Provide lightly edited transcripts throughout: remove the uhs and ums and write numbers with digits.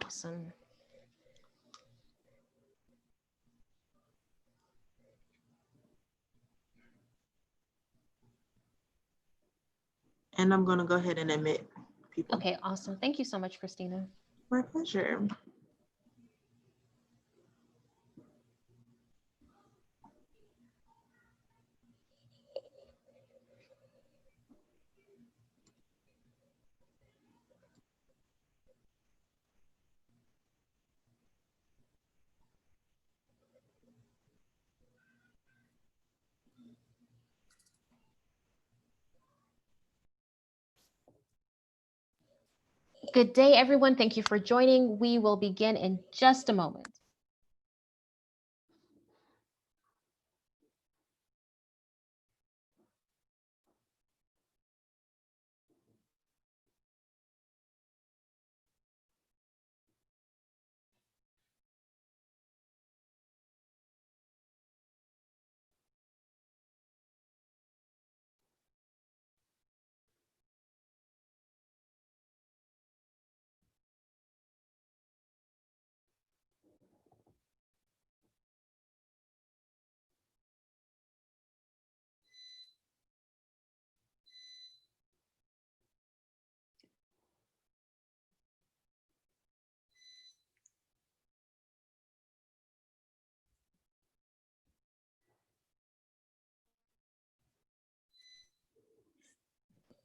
Awesome. And I'm going to go ahead and admit people. Okay, awesome. Thank you so much, Christina. My pleasure. Good day, everyone. Thank you for joining. We will begin in just a moment.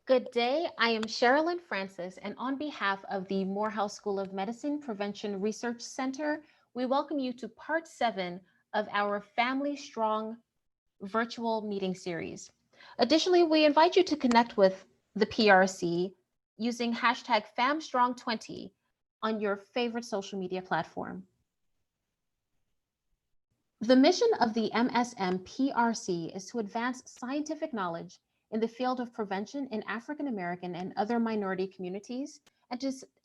Good day. I am Sherilyn Francis, and on behalf of the Morehouse School of Medicine Prevention Research Center, we welcome you to part 7 of our Family Strong virtual meeting series. Additionally, we invite you to connect with the PRC using hashtag FamStrong20 on your favorite social media platform. The mission of the MSM PRC is to advance scientific knowledge in the field of prevention in African American and other minority communities,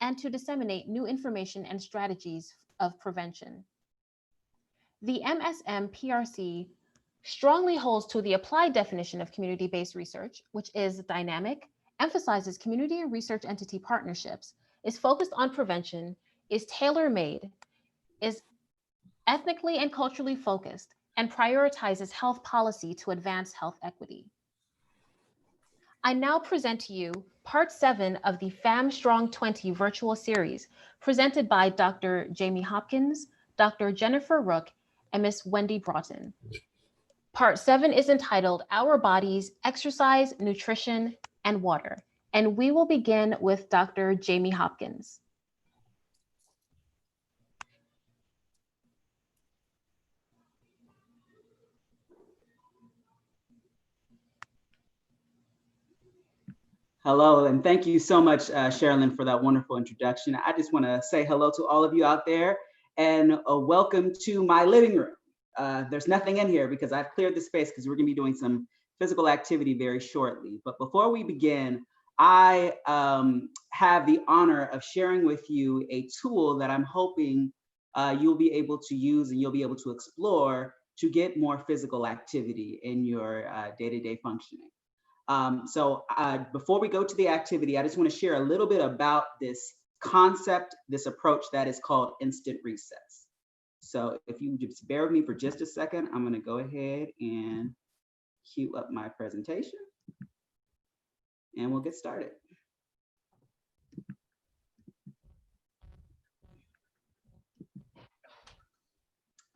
and to disseminate new information and strategies of prevention. The MSM PRC strongly holds to the applied definition of community-based research, which is dynamic, emphasizes community and research entity partnerships, is focused on prevention, is tailor-made, is ethnically and culturally focused, and prioritizes health policy to advance health equity. I now present to you part 7 of the FamStrong 20 virtual series, presented by Dr. Jamie Hopkins, Dr. Jennifer Rook, and Ms. Wendy Broughton. Part 7 is entitled Our Bodies, Exercise, Nutrition, and Water, and we will begin with Dr. Jamie Hopkins. Hello, and thank you so much, Sherilyn, for that wonderful introduction. I just want to say hello to all of you out there and welcome to my living room. There's nothing in here because I've cleared the space because we're going to be doing some physical activity very shortly. But before we begin, I have the honor of sharing with you a tool that I'm hoping you'll be able to use and you'll be able to explore to get more physical activity in your day-to-day functioning. So before we go to the activity, I just want to share a little bit about this concept, this approach that is called instant recess. So if you just bear with me for just a second, I'm going to go ahead and cue up my presentation and we'll get started.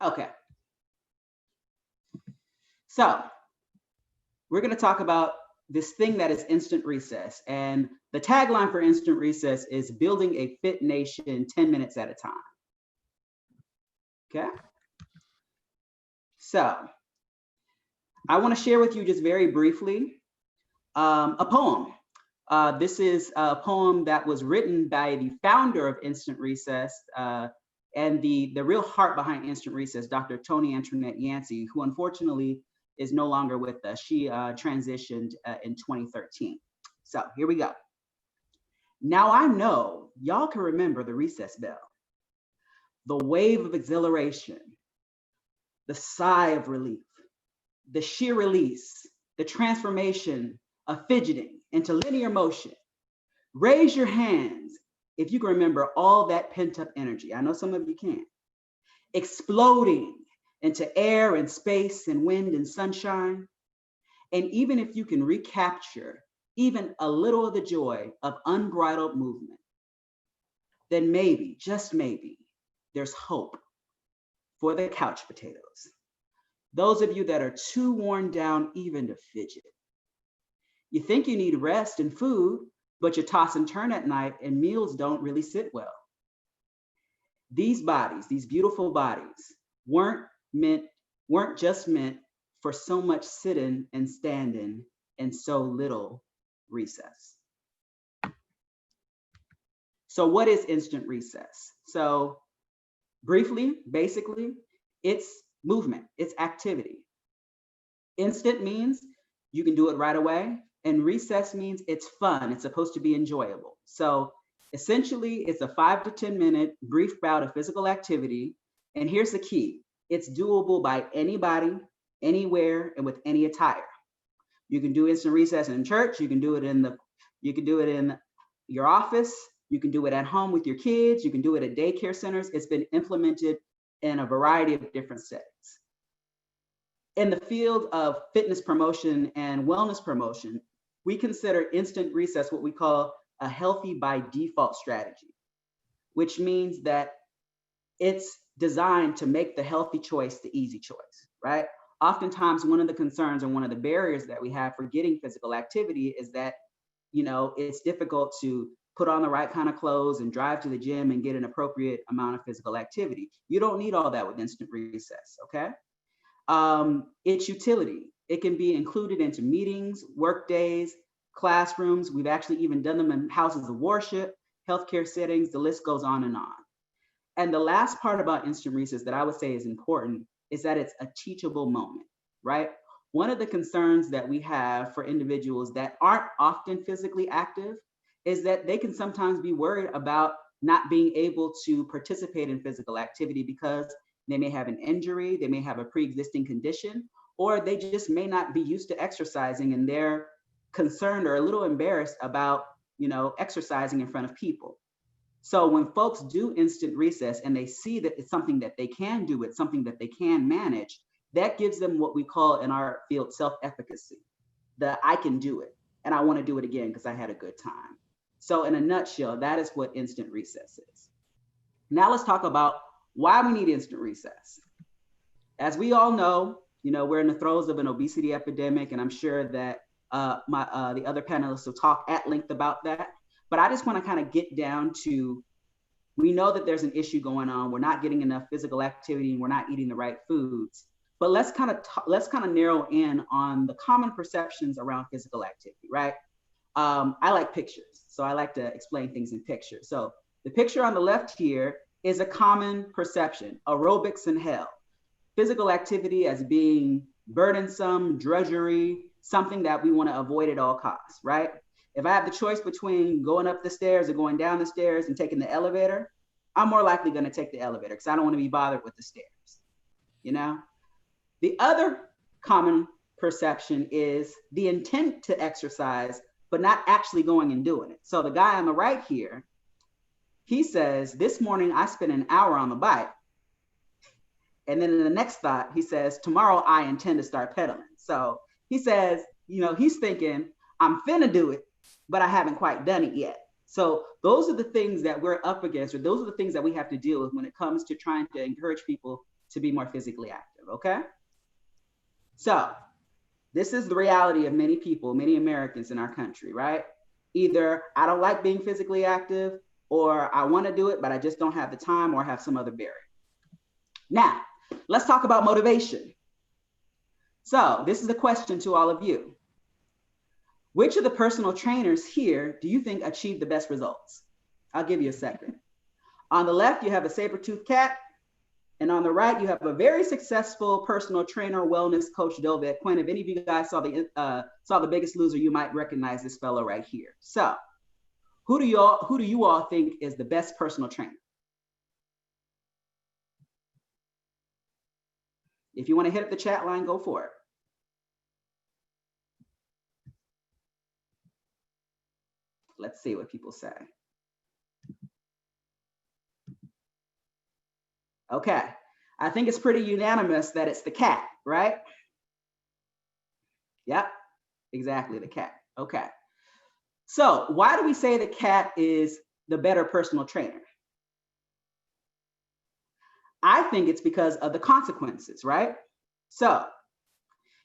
Okay. So we're going to talk about this thing that is instant recess. And the tagline for instant recess is building a fit nation 10 minutes at a time. Okay. So I want to share with you just very briefly a poem. This is a poem that was written by the founder of Instant Recess and the real heart behind Instant Recess, Dr. Toni Antoinette Yancey, who unfortunately is no longer with us. She transitioned in 2013. So here we go. Now I know y'all can remember the recess bell, the wave of exhilaration, the sigh of relief, the sheer release, the transformation of fidgeting into linear motion. Raise your hands if you can remember all that pent up energy, I know some of you can, exploding into air and space and wind and sunshine. And even if you can recapture even a little of the joy of unbridled movement, then maybe, just maybe, there's hope for the couch potatoes. Those of you that are too worn down even to fidget. You think you need rest and food, but you toss and turn at night and meals don't really sit well. These bodies, these beautiful bodies, weren't just meant for so much sitting and standing and so little recess. So what is instant recess? So briefly, basically, it's movement, it's activity. Instant means you can do it right away, and recess means it's fun, it's supposed to be enjoyable. So essentially, it's a 5 to 10 minute brief bout of physical activity. And here's the key, it's doable by anybody, anywhere, and with any attire. You can do instant recess in church, you can do it in your office, you can do it at home with your kids, you can do it at daycare centers. It's been implemented in a variety of different settings. In the field of fitness promotion and wellness promotion, we consider instant recess what we call a healthy by default strategy, which means that it's designed to make the healthy choice the easy choice, right? Oftentimes, one of the concerns and one of the barriers that we have for getting physical activity is that, it's difficult to put on the right kind of clothes and drive to the gym and get an appropriate amount of physical activity. You don't need all that with instant recess, okay? Its utility, it can be included into meetings, work days, classrooms. We've actually even done them in houses of worship, healthcare settings, the list goes on and on. And the last part about instant recess that I would say is important is that it's a teachable moment, right? One of the concerns that we have for individuals that aren't often physically active is that they can sometimes be worried about not being able to participate in physical activity because they may have an injury, they may have a pre-existing condition, or they just may not be used to exercising and they're concerned or a little embarrassed about, exercising in front of people. So when folks do instant recess and they see that it's something that they can do, it's something that they can manage, that gives them what we call in our field self-efficacy. I can do it and I want to do it again because I had a good time. So in a nutshell, that is what instant recess is. Now let's talk about why we need instant recess. As we all know, we're in the throes of an obesity epidemic, and I'm sure that the other panelists will talk at length about that. But I just want to kind of get down to, we know that there's an issue going on. We're not getting enough physical activity and we're not eating the right foods. But let's kind of narrow in on the common perceptions around physical activity, right? I like pictures, so I like to explain things in pictures. So the picture on the left here is a common perception, aerobics in hell. Physical activity as being burdensome, drudgery, something that we want to avoid at all costs, right? If I have the choice between going up the stairs or going down the stairs and taking the elevator, I'm more likely going to take the elevator because I don't want to be bothered with the stairs, The other common perception is the intent to exercise, but not actually going and doing it. So the guy on the right here, he says, this morning I spent an hour on the bike. And then in the next thought, he says, tomorrow I intend to start pedaling. So he says, he's thinking, I'm finna do it, but I haven't quite done it yet. So those are the things that we're up against, or those are the things that we have to deal with when it comes to trying to encourage people to be more physically active, okay? So this is the reality of many people, many Americans in our country, right? Either I don't like being physically active, or I want to do it, but I just don't have the time or have some other barrier. Now, let's talk about motivation. So this is a question to all of you. Which of the personal trainers here do you think achieved the best results? I'll give you a second. On the left, you have a saber-toothed cat. And on the right, you have a very successful personal trainer, wellness coach, Delved Quinn. If any of you guys saw the Biggest Loser, you might recognize this fellow right here. So who do you all think is the best personal trainer? If you want to hit up the chat line, go for it. Let's see what people say. Okay. I think it's pretty unanimous that it's the cat, right? Yep, exactly, the cat. Okay. So why do we say the cat is the better personal trainer? I think it's because of the consequences, right? So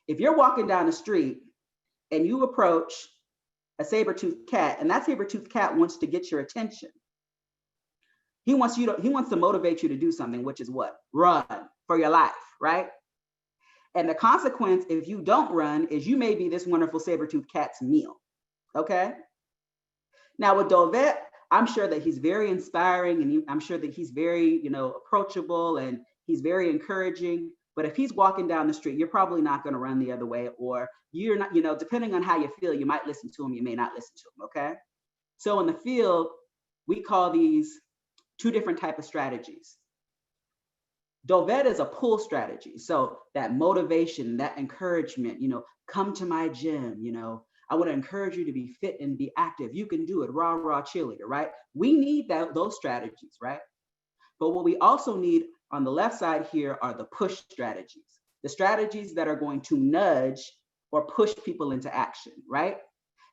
if you're walking down the street and you approach a saber-toothed cat, and that saber-toothed cat wants to get your attention, he wants to motivate you to do something, which is what? Run for your life, right? And the consequence, if you don't run, is you may be this wonderful saber-toothed cat's meal, okay? Now with Dovet, I'm sure that he's very inspiring, and I'm sure that he's very, approachable, and he's very encouraging. But if he's walking down the street, you're probably not going to run the other way, or you're not, depending on how you feel, you might listen to him, you may not listen to him, okay? So in the field, we call these two different types of strategies. Dovet is a pull strategy. So that motivation, that encouragement, come to my gym, I want to encourage you to be fit and be active. You can do it, rah, rah, cheerleader, right? We need those strategies, right? But what we also need on the left side here are the push strategies, the strategies that are going to nudge or push people into action, right?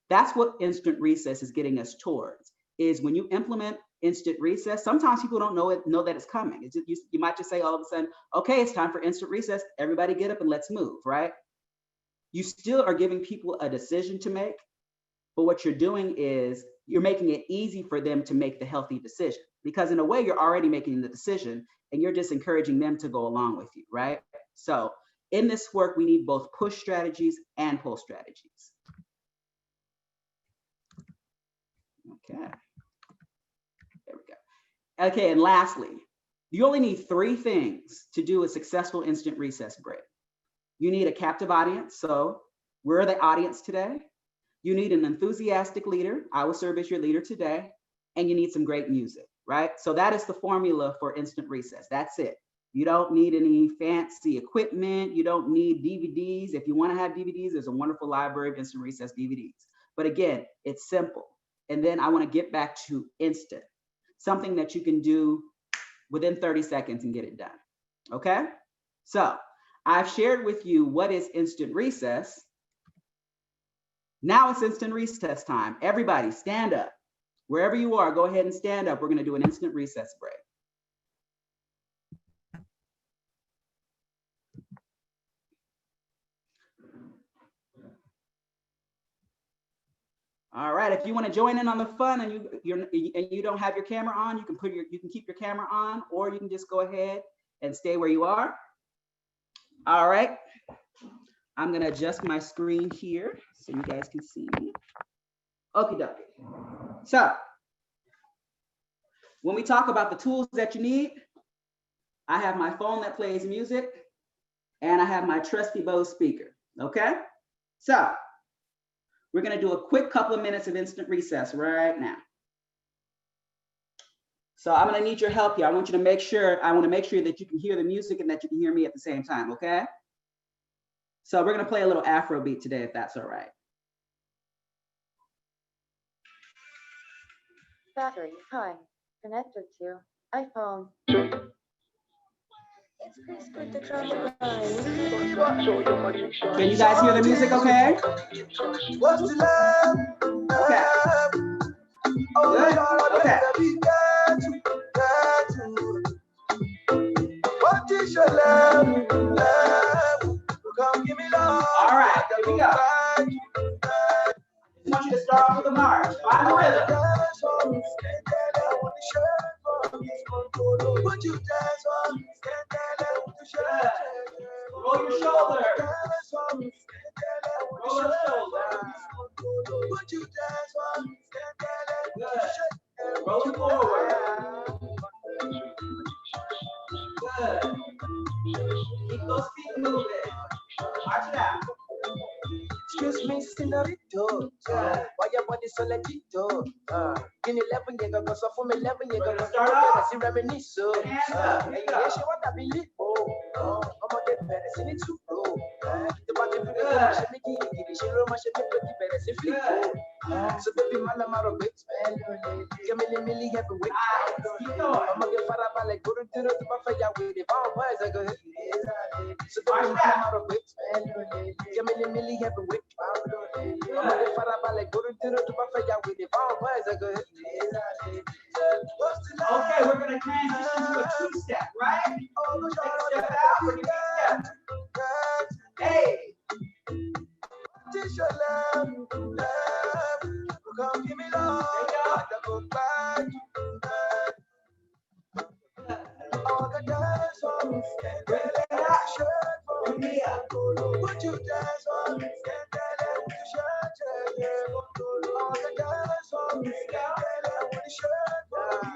That's what instant recess is getting us towards, is when you implement instant recess, sometimes people don't know that it's coming. It's just, you might just say all of a sudden, okay, it's time for instant recess. Everybody get up and let's move, right? You still are giving people a decision to make, but what you're doing is you're making it easy for them to make the healthy decision, because in a way you're already making the decision and you're just encouraging them to go along with you, right? So in this work, we need both push strategies and pull strategies. Okay. There we go. Okay, and lastly, you only need 3 things to do a successful instant recess break. You need a captive audience. So we're the audience today. You need an enthusiastic leader. I will serve as your leader today. And you need some great music, right? So that is the formula for instant recess. That's it. You don't need any fancy equipment. You don't need DVDs. If you want to have DVDs, there's a wonderful library of instant recess DVDs. But again, it's simple. And then I want to get back to instant, something that you can do within 30 seconds and get it done. Okay? So I've shared with you what is instant recess. Now it's instant recess time. Everybody stand up. Wherever you are, go ahead and stand up. We're going to do an instant recess break. All right, if you want to join in on the fun and you don't have your camera on, you can keep your camera on, or you can just go ahead and stay where you are. All right, I'm gonna adjust my screen here so you guys can see me. Okie dokie. So when we talk about the tools that you need, I have my phone that plays music and I have my trusty Bose speaker, okay? So we're gonna do a quick couple of minutes of instant recess right now. So I'm gonna need your help here. I want to make sure that you can hear the music and that you can hear me at the same time, okay? So we're gonna play a little Afro beat today, if that's all right. Battery, hi. Connected to iPhone. Can you guys hear the music okay? Okay. Good? Okay. All right, here we go. I just want you to start off with a march. Find the rhythm. Good. Roll your shoulder. Roll your shoulder. Good. Roll it forward. Good. Keep those feet moving. March it out. Excuse me, senorito. Why your body so latito? In 11 years ago, so from 11 years ago, Start off. I see reminisce. Hands up. And you she want to believe. Oh, I'm gonna get better, see it too. The body So baby, man, I'm out of it. Milli heavyweight. I'ma get far up like go to the fire with the vampires. I go. So baby, man, I'm out of it. Milli heavyweight. I'ma get far up like go to the fire with the vampires. I go. Okay, we're gonna transition to a two-step, right? Take a step out, we're gonna two-step. Hey! Teach your love, come give me love. Go back. All the dance on me, shirt for me. Would you dance on me? With the shirt, all the dance on me, with the shirt for me.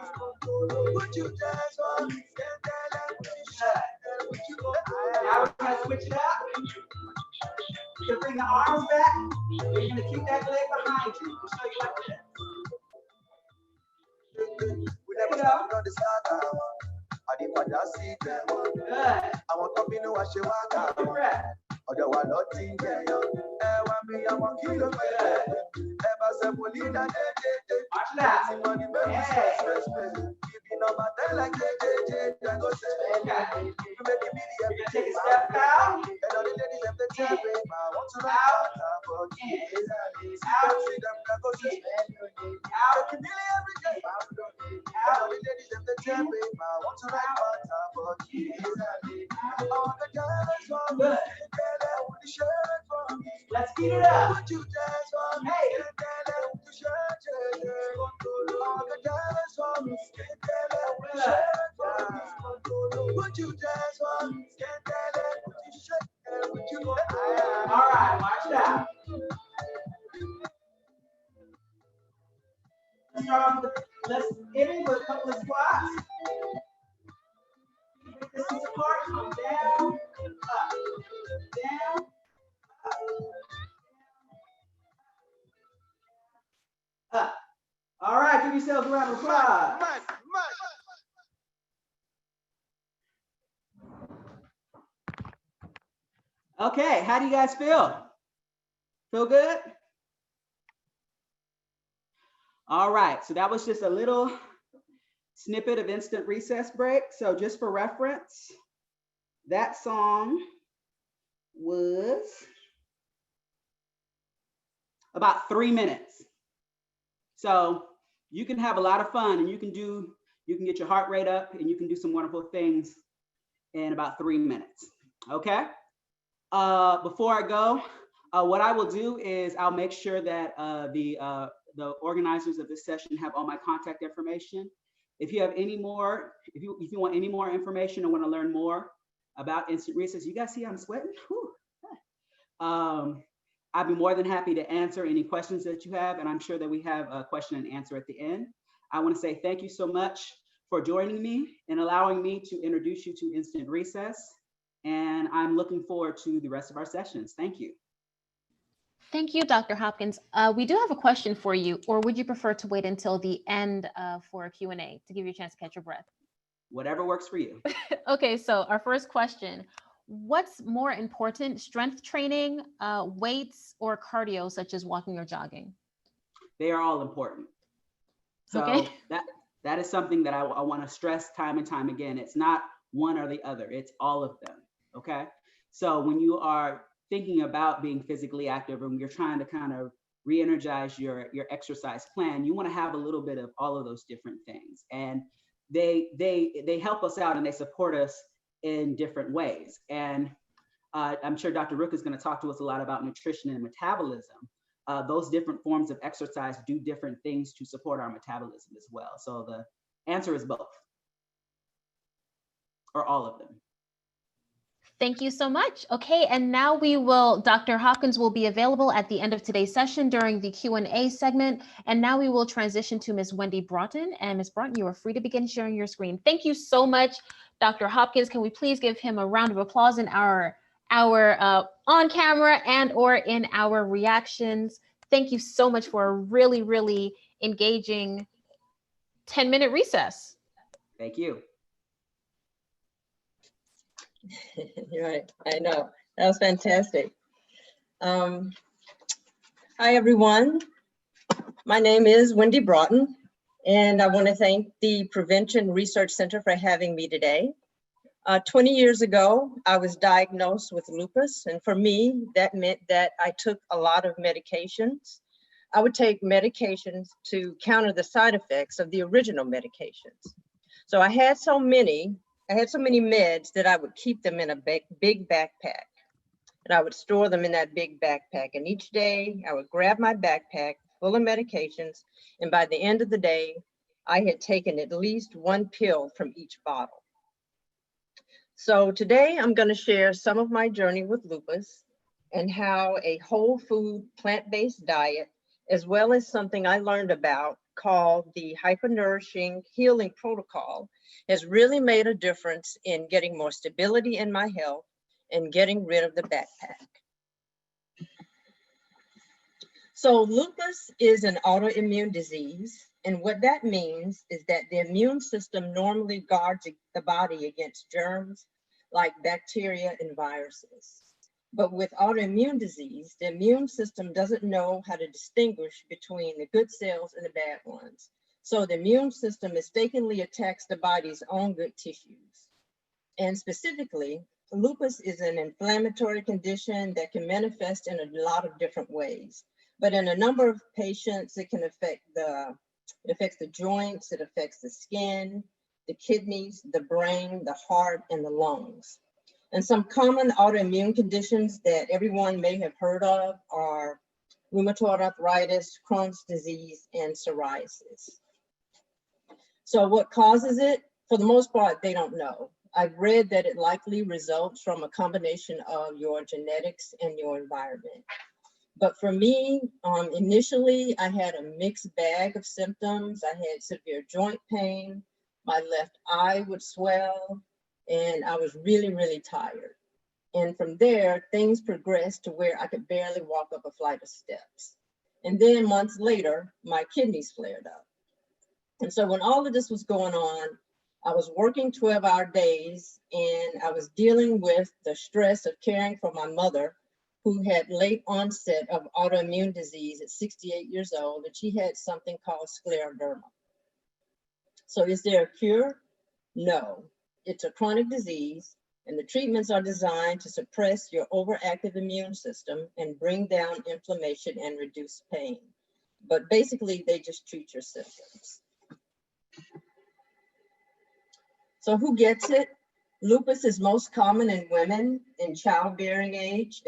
Would you dance on me? With the shirt, would you go? Now we're gonna switch it up. You're gonna bring the arms back. You're gonna keep that leg behind you. We'll show you like this. We never started on the start. I didn't want to see them. Good. I want to be no what she Good want. breath. Other one not in there. Want me, I want kilo. Ever say Polina, Watch that. money, keeping up my day like I go say, Okay. you make me You're gonna take a step out. and all the ladies have the tell me, I want to Out. but In. out, see them, I go say, Out. make me every day, and all the ladies have the tell me, I want to ride but all the girls on me, with the shirt for me. Let's speed it up. Would you dance on me? Hey. With the shirt, all the dance on me, with the shirt for me. Would you dance on me? With the shirt, would you go? All right, watch it out. Let's start off with, let's hit it with a couple of squats. Keep the distance apart, come down, up, down, up. All right, give yourselves a round of applause. Okay, how do you guys feel? Feel good? All right, so that was just a little snippet of Instant Recess Break. So just for reference, that song was about 3 minutes. So you can have a lot of fun and you can get your heart rate up and you can do some wonderful things in about 3 minutes, okay? Before I go, what I will do is I'll make sure that the organizers of this session have all my contact information. If you have any more, if you want any more information or want to learn more about Instant Recess, you guys see I'm sweating? I'd be more than happy to answer any questions that you have, and I'm sure that we have a question and answer at the end. I want to say thank you so much for joining me and allowing me to introduce you to Instant Recess, and I'm looking forward to the rest of our sessions. Thank you. Thank you, Dr. Hopkins. We do have a question for you, or would you prefer to wait until the end for a Q&A to give you a chance to catch your breath? Whatever works for you. Okay, so our first question, what's more important, strength training, weights, or cardio, such as walking or jogging? They are all important. So Okay. that is something that I want to stress time and time again. It's not one or the other, it's all of them, okay? So when you are thinking about being physically active and you're trying to kind of re-energize your exercise plan, you want to have a little bit of all of those different things. And they help us out and they support us in different ways. And I'm sure Dr. Rook is going to talk to us a lot about nutrition and metabolism. Those different forms of exercise do different things to support our metabolism as well. So the answer is both, or all of them. Thank you so much. Okay, and now Dr. Hopkins will be available at the end of today's session during the Q&A segment. And now we will transition to Ms. Wendy Broughton. And Ms. Broughton, you are free to begin sharing your screen. Thank you so much, Dr. Hopkins. Can we please give him a round of applause in our on camera and or in our reactions? Thank you so much for a really, really engaging 10-minute recess. Thank you. You're right. I know. That was fantastic. Hi, everyone. My name is Wendy Broughton, and I want to thank the Prevention Research Center for having me today. 20 years ago, I was diagnosed with lupus, and for me, that meant that I took a lot of medications. I would take medications to counter the side effects of the original medications. So I had so many meds that I would keep them in a big backpack. And I would store them in that big backpack. And each day I would grab my backpack full of medications. And by the end of the day, I had taken at least one pill from each bottle. So today I'm going to share some of my journey with lupus and how a whole food plant-based diet, as well as something I learned about called the hypernourishing healing protocol, has really made a difference in getting more stability in my health and getting rid of the backpack. So lupus is an autoimmune disease. And what that means is that the immune system normally guards the body against germs like bacteria and viruses. But with autoimmune disease, the immune system doesn't know how to distinguish between the good cells and the bad ones. So the immune system mistakenly attacks the body's own good tissues. And specifically, lupus is an inflammatory condition that can manifest in a lot of different ways. But in a number of patients, it can affect it affects the joints, it affects the skin, the kidneys, the brain, the heart, and the lungs. And some common autoimmune conditions that everyone may have heard of are rheumatoid arthritis, Crohn's disease, and psoriasis. So what causes it? For the most part, they don't know. I've read that it likely results from a combination of your genetics and your environment. But for me, initially, I had a mixed bag of symptoms. I had severe joint pain. My left eye would swell, and I was really, really tired. And from there, things progressed to where I could barely walk up a flight of steps. And then months later, my kidneys flared up. And so when all of this was going on, I was working 12-hour days, and I was dealing with the stress of caring for my mother, who had late onset of autoimmune disease at 68 years old, and she had something called scleroderma. So is there a cure? No, it's a chronic disease, and the treatments are designed to suppress your overactive immune system and bring down inflammation and reduce pain. But basically, they just treat your symptoms. So who gets it? Lupus is most common in women in childbearing age.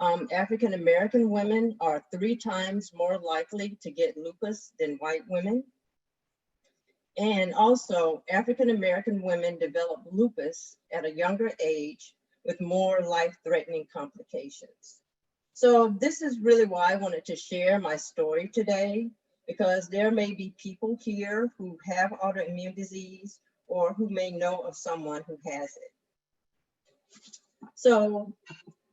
African-American women are 3 times more likely to get lupus than white women. And also, African-American women develop lupus at a younger age with more life-threatening complications. So this is really why I wanted to share my story today, because there may be people here who have autoimmune disease or who may know of someone who has it. So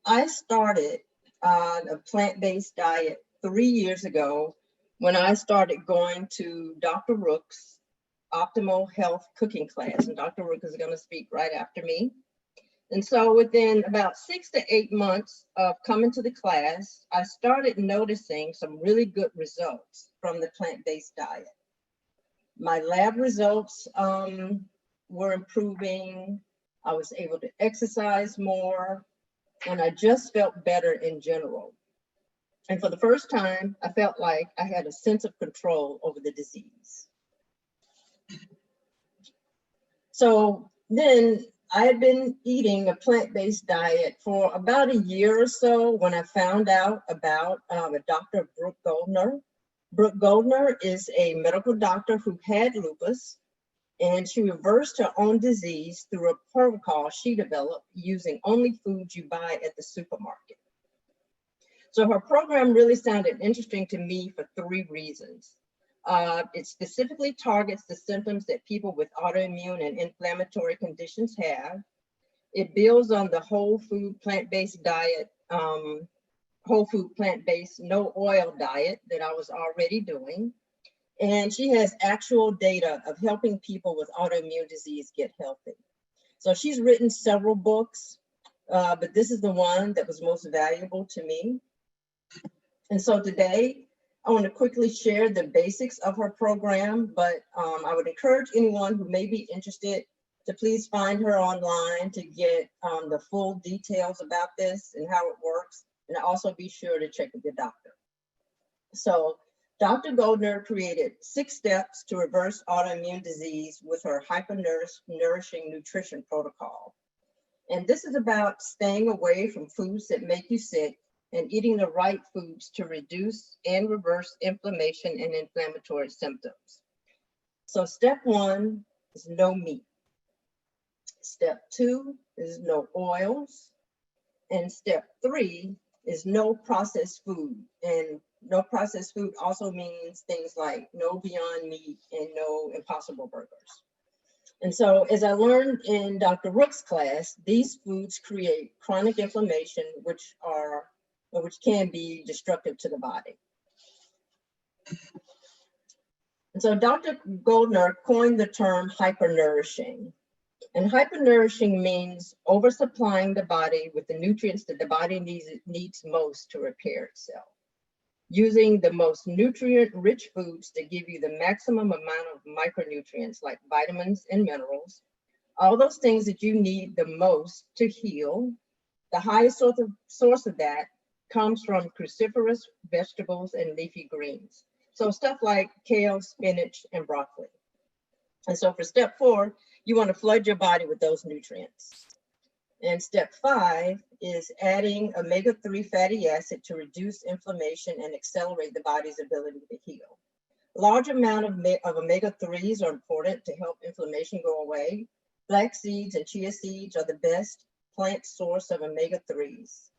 I started a plant-based diet 3 years ago when I started going to Dr. Rook's Optimal Health cooking class, and Dr. Rook is going to speak right after me. And so within about 6 to 8 months of coming to the class, I started noticing some really good results from the plant-based diet. My lab results were improving. I was able to exercise more, and I just felt better in general. And for the first time, I felt like I had a sense of control over the disease. So then I had been eating a plant-based diet for about a year or so when I found out about Dr. Brooke Goldner. Brooke Goldner is a medical doctor who had lupus, and she reversed her own disease through a protocol she developed using only foods you buy at the supermarket. So her program really sounded interesting to me for 3 reasons. It specifically targets the symptoms that people with autoimmune and inflammatory conditions have. It builds on the whole food plant-based diet, whole food plant-based no oil diet that I was already doing. And she has actual data of helping people with autoimmune disease get healthy. So she's written several books. but this is the one that was most valuable to me. And so today, I want to quickly share the basics of her program, but I would encourage anyone who may be interested to please find her online to get the full details about this and how it works, and also be sure to check with your doctor. So Dr. Goldner created 6 steps to reverse autoimmune disease with her hyper-nourishing nutrition protocol. And this is about staying away from foods that make you sick and eating the right foods to reduce and reverse inflammation and inflammatory symptoms. So step 1 is no meat. Step 2 is no oils. And step 3 is no processed food. And no processed food also means things like no Beyond Meat and no Impossible Burgers. And so as I learned in Dr. Rook's class, these foods create chronic inflammation, which can be destructive to the body. And so Dr. Goldner coined the term hypernourishing. And hypernourishing means oversupplying the body with the nutrients that the body needs most to repair itself. Using the most nutrient-rich foods to give you the maximum amount of micronutrients like vitamins and minerals, all those things that you need the most to heal. The highest source of that comes from cruciferous vegetables and leafy greens. So stuff like kale, spinach, and broccoli. And so for step 4, you want to flood your body with those nutrients. And step 5 is adding omega-3 fatty acid to reduce inflammation and accelerate the body's ability to heal. Large amount of omega-3s are important to help inflammation go away. Flax seeds and chia seeds are the best plant source of omega-3s.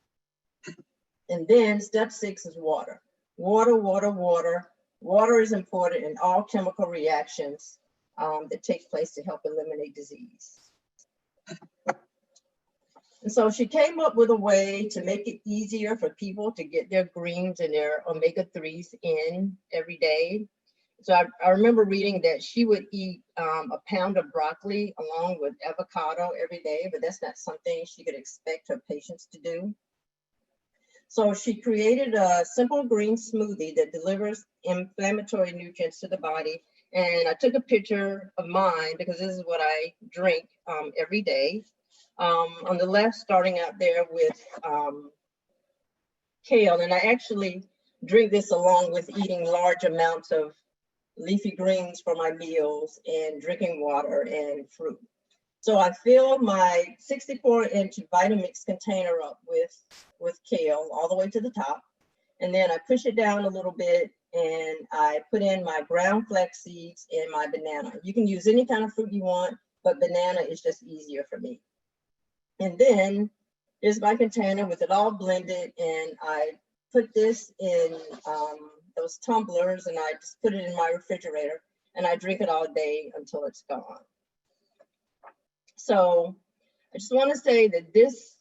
And then step 6 is water. Water, water, water. Water is important in all chemical reactions that take place to help eliminate disease. And so she came up with a way to make it easier for people to get their greens and their omega-3s in every day. So I remember reading that she would eat a pound of broccoli along with avocado every day, but that's not something she could expect her patients to do. So she created a simple green smoothie that delivers inflammatory nutrients to the body. And I took a picture of mine because this is what I drink every day. On the left, starting out there with kale, and I actually drink this along with eating large amounts of leafy greens for my meals and drinking water and fruit. So I fill my 64-inch Vitamix container up with kale all the way to the top, and then I push it down a little bit and I put in my ground flax seeds and my banana. You can use any kind of fruit you want, but banana is just easier for me. And then here's my container with it all blended, and I put this in those tumblers and I just put it in my refrigerator and I drink it all day until it's gone. So I just want to say that this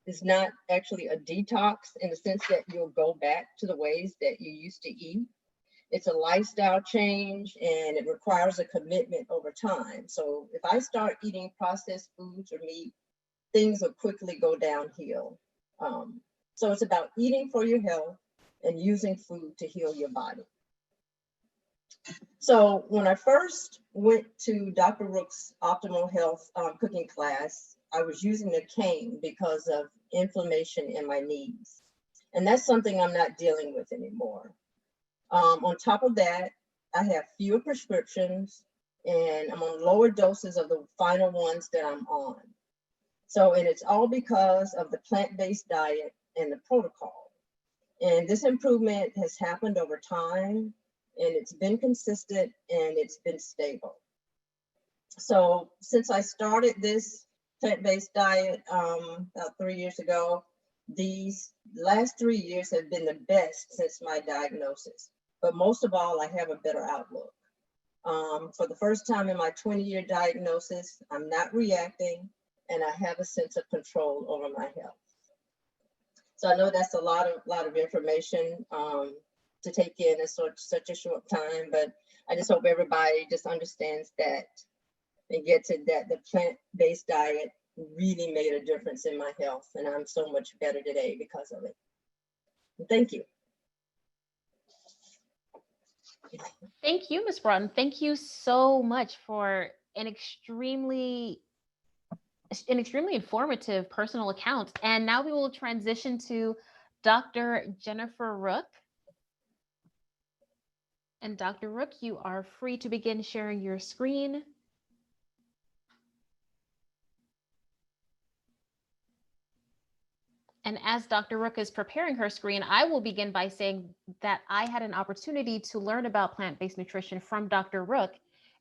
is not actually a detox in the sense that you'll go back to the ways that you used to eat. It's a lifestyle change and it requires a commitment over time. So if I start eating processed foods or meat, things will quickly go downhill. So it's about eating for your health and using food to heal your body. So when I first went to Dr. Rook's Optimal Health cooking class, I was using a cane because of inflammation in my knees. And that's something I'm not dealing with anymore. On top of that, I have fewer prescriptions and I'm on lower doses of the final ones that I'm on. So, and it's all because of the plant-based diet and the protocol. And this improvement has happened over time and it's been consistent and it's been stable. So since I started this plant-based diet about 3 years ago, these last 3 years have been the best since my diagnosis. But most of all, I have a better outlook. For the first time in my 20-year diagnosis, I'm not reacting and I have a sense of control over my health. So I know that's a lot of information to take in such a short time, but I just hope everybody just understands that and gets it, that the plant-based diet really made a difference in my health, and I'm so much better today because of it. Thank you. Thank you, Ms. Broughton. Thank you so much for an extremely informative personal account. And now we will transition to Dr. Jennifer Rook. And Dr. Rook, you are free to begin sharing your screen. And as Dr. Rook is preparing her screen, I will begin by saying that I had an opportunity to learn about plant-based nutrition from Dr. Rook.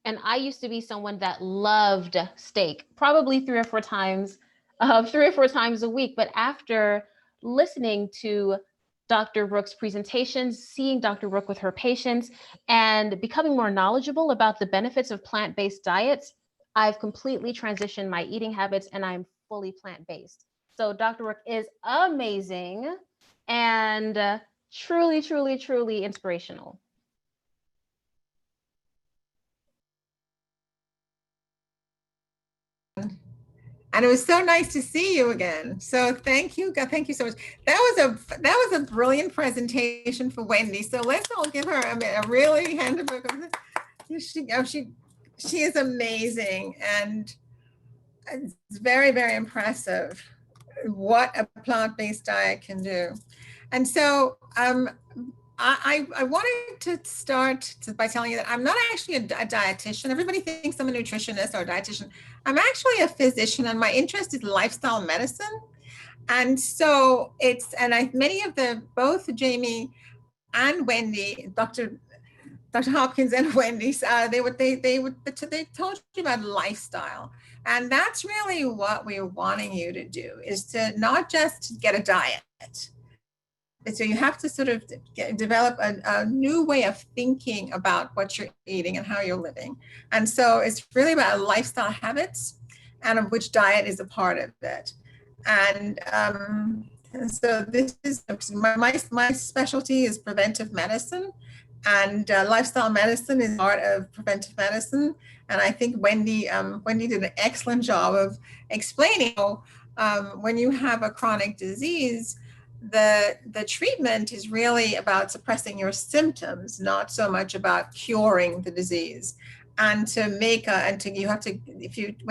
And I used to be someone that loved steak, probably 3 or 4 times a week. But after listening to Dr. Rook's presentations, seeing Dr. Rook with her patients, and becoming more knowledgeable about the benefits of plant-based diets, I've completely transitioned my eating habits and I'm fully plant-based. So Dr. Rook is amazing and truly, truly, truly inspirational. And it was so nice to see you again. So thank you. Thank you so much. That was a brilliant presentation for Wendy. So let's all give her a really hand of she is amazing, and it's very, very impressive what a plant-based diet can do. And so I wanted to start by telling you that I'm not actually a dietitian. Everybody thinks I'm a nutritionist or a dietitian. I'm actually a physician, and my interest is lifestyle medicine. And so many of both Jamie and Wendy, Dr. Hopkins and Wendy, they told you about lifestyle. And that's really what we're wanting you to do, is to not just get a diet. So you have to sort of develop a new way of thinking about what you're eating and how you're living. And so it's really about lifestyle habits, and of which diet is a part of it. And so this is my specialty is preventive medicine, and lifestyle medicine is part of preventive medicine. And I think Wendy did an excellent job of explaining when you have a chronic disease, the treatment is really about suppressing your symptoms, not so much about curing the disease. And when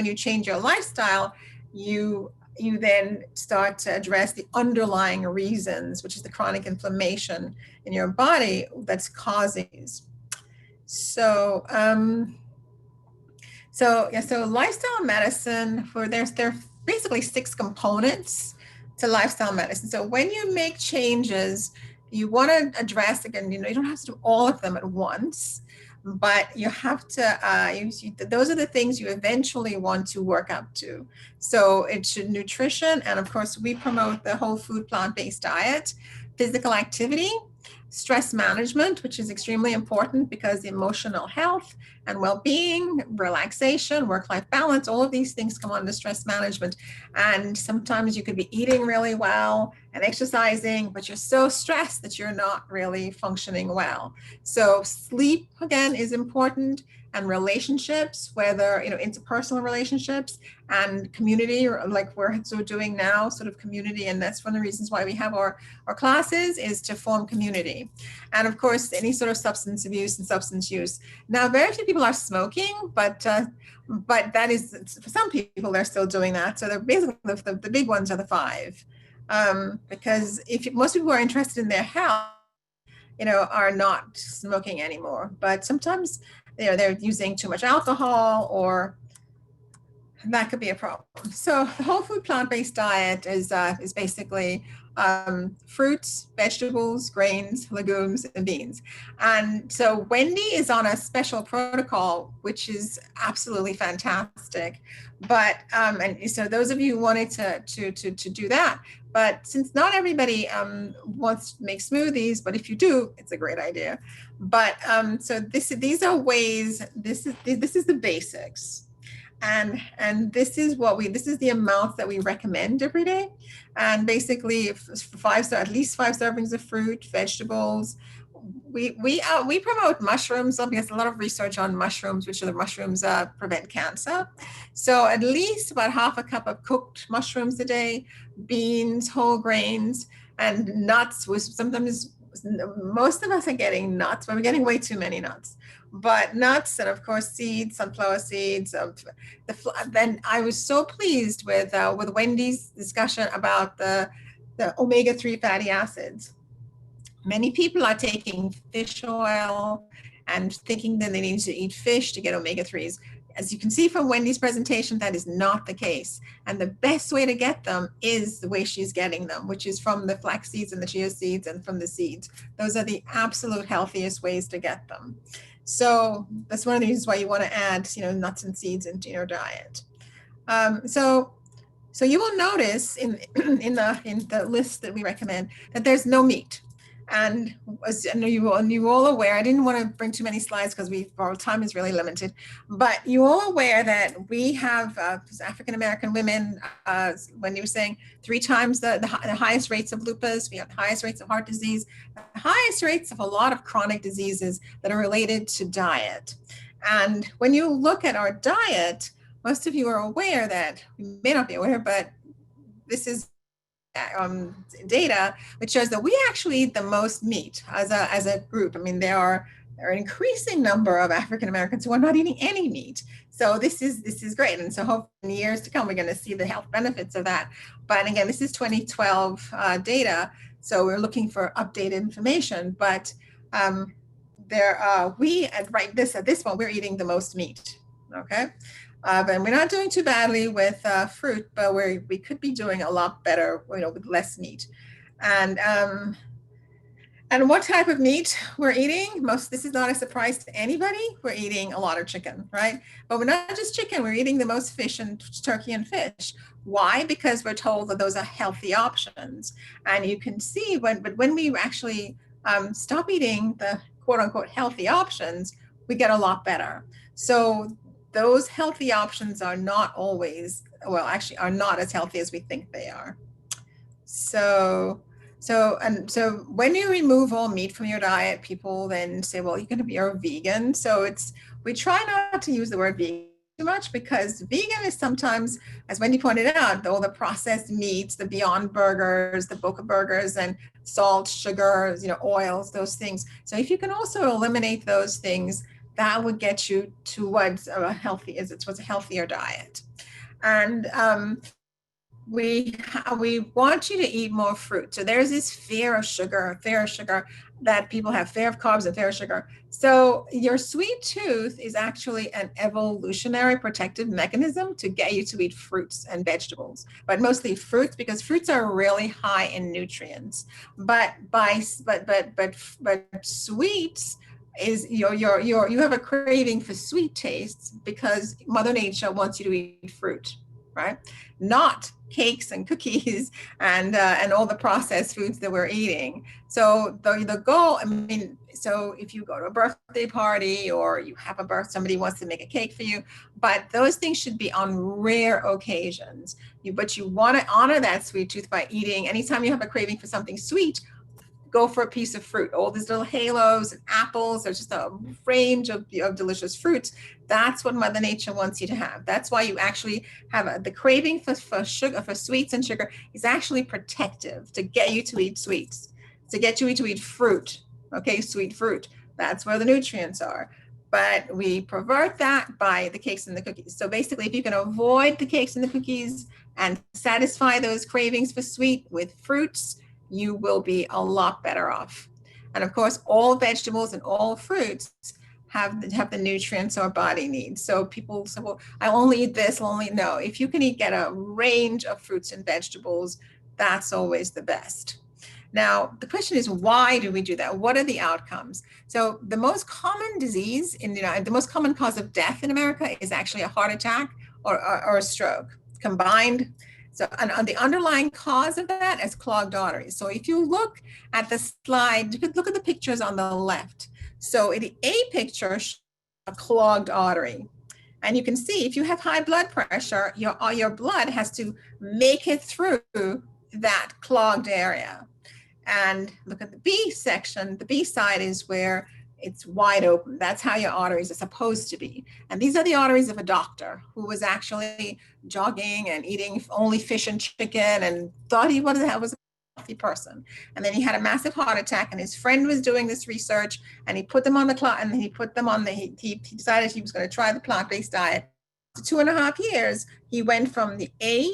you change your lifestyle, you then start to address the underlying reasons, which is the chronic inflammation in your body that's causing these. So lifestyle medicine, there are basically 6 components to lifestyle medicine. So when you make changes, you want to address, again, you don't have to do all of them at once, but you have to, those are the things you eventually want to work up to. So it's nutrition, and of course we promote the whole food plant-based diet, physical activity, stress management, which is extremely important because emotional health and well-being, relaxation, work-life balance, all of these things come under stress management. And sometimes you could be eating really well and exercising, but you're so stressed that you're not really functioning well. So sleep, again, is important, and relationships, whether, interpersonal relationships and community, or like we're doing now, sort of community. And that's one of the reasons why we have our classes, is to form community. And of course, any sort of substance abuse and substance use. Now, very few people are smoking, but that is, for some people, they're still doing that. So they're basically the big ones are the 5, because most people who are interested in their health, are not smoking anymore. But sometimes they're using too much alcohol, or that could be a problem. So the whole food plant-based diet is basically fruits, vegetables, grains, legumes, and beans. And so Wendy is on a special protocol, which is absolutely fantastic. But and so those of you who wanted to do that, but since not everybody wants to make smoothies, but if you do, it's a great idea. But so these are ways. This is the basics. And this is the amount that we recommend every day. And basically at least 5 servings of fruit, vegetables, we promote mushrooms because a lot of research on mushrooms, which are the mushrooms prevent cancer. So at least about half a cup of cooked mushrooms a day, beans, whole grains, and nuts. Was sometimes most of us are getting nuts, but we're getting way too many nuts. But nuts and of course seeds, sunflower seeds. Then I was so pleased with Wendy's discussion about the omega-3 fatty acids. Many people are taking fish oil and thinking that they need to eat fish to get omega-3s. As you can see from Wendy's presentation, that is not the case. And the best way to get them is the way she's getting them, which is from the flax seeds and the chia seeds and from the seeds. Those are the absolute healthiest ways to get them. So that's one of the reasons why you want to add, nuts and seeds into your diet. So you will notice in the list that we recommend that there's no meat. And as I know you're all aware, I didn't want to bring too many slides because our time is really limited, but you're all aware that we have African-American women, when you were saying 3 times the highest rates of lupus, we have the highest rates of heart disease, the highest rates of a lot of chronic diseases that are related to diet. And when you look at our diet, most of you are aware that, you may not be aware, but this is data which shows that we actually eat the most meat as a group. I mean, there are an increasing number of African Americans who are not eating any meat. So this is great. And so hopefully in years to come, we're going to see the health benefits of that. But again, this is 2012 data. So we're looking for updated information. But at this point, we're eating the most meat. Okay. And we're not doing too badly with fruit, but we could be doing a lot better, with less meat. And what type of meat we're eating? This is not a surprise to anybody. We're eating a lot of chicken, right? But we're not just chicken. We're eating the most fish and turkey and fish. Why? Because we're told that those are healthy options. And you can see when we actually stop eating the quote unquote healthy options, we get a lot better. So those healthy options are not always, are not as healthy as we think they are. So when you remove all meat from your diet, people then say, well, you're going to be a vegan. So we try not to use the word vegan too much, because vegan is sometimes, as Wendy pointed out, all the processed meats, the Beyond Burgers, the Boca Burgers, and salt, sugar, oils, those things. So if you can also eliminate those things, that would get you to what's a healthier diet. And we want you to eat more fruit. So there's this fear of sugar that people have, fear of carbs and fear of sugar. So your sweet tooth is actually an evolutionary protective mechanism to get you to eat fruits and vegetables, but mostly fruits, because fruits are really high in nutrients. But sweets is you have a craving for sweet tastes because Mother Nature wants you to eat fruit, right? Not cakes and cookies and all the processed foods that we're eating. So the goal, so if you go to a birthday party or you have somebody wants to make a cake for you, but those things should be on rare occasions. But you want to honor that sweet tooth by eating. Anytime you have a craving for something sweet, go for a piece of fruit. All these little halos and apples, there's just a range of delicious fruits. That's what Mother Nature wants you to have. That's why you actually have the craving for sugar, for sweets and sugar is actually protective to get you to eat sweets, to get you to eat fruit, okay, sweet fruit. That's where the nutrients are. But we pervert that by the cakes and the cookies. So basically, if you can avoid the cakes and the cookies and satisfy those cravings for sweet with fruits, you will be a lot better off. And of course, all vegetables and all fruits have the nutrients our body needs. So people say, well, I only eat this, no. If you can get a range of fruits and vegetables, that's always the best. Now, the question is, why do we do that? What are the outcomes? So the most common disease the most common cause of death in America is actually a heart attack or a stroke combined. So and the underlying cause of that is clogged arteries. So if you look at the slide, you could look at the pictures on the left. So the A picture shows a clogged artery. And you can see if you have high blood pressure, your blood has to make it through that clogged area. And look at the B section. The B side is where it's wide open. That's how your arteries are supposed to be. And these are the arteries of a doctor who was actually jogging and eating only fish and chicken and thought he was a healthy person. And then he had a massive heart attack, and his friend was doing this research, and he put them on he decided he was going to try the plant-based diet. For 2.5 years, he went from the A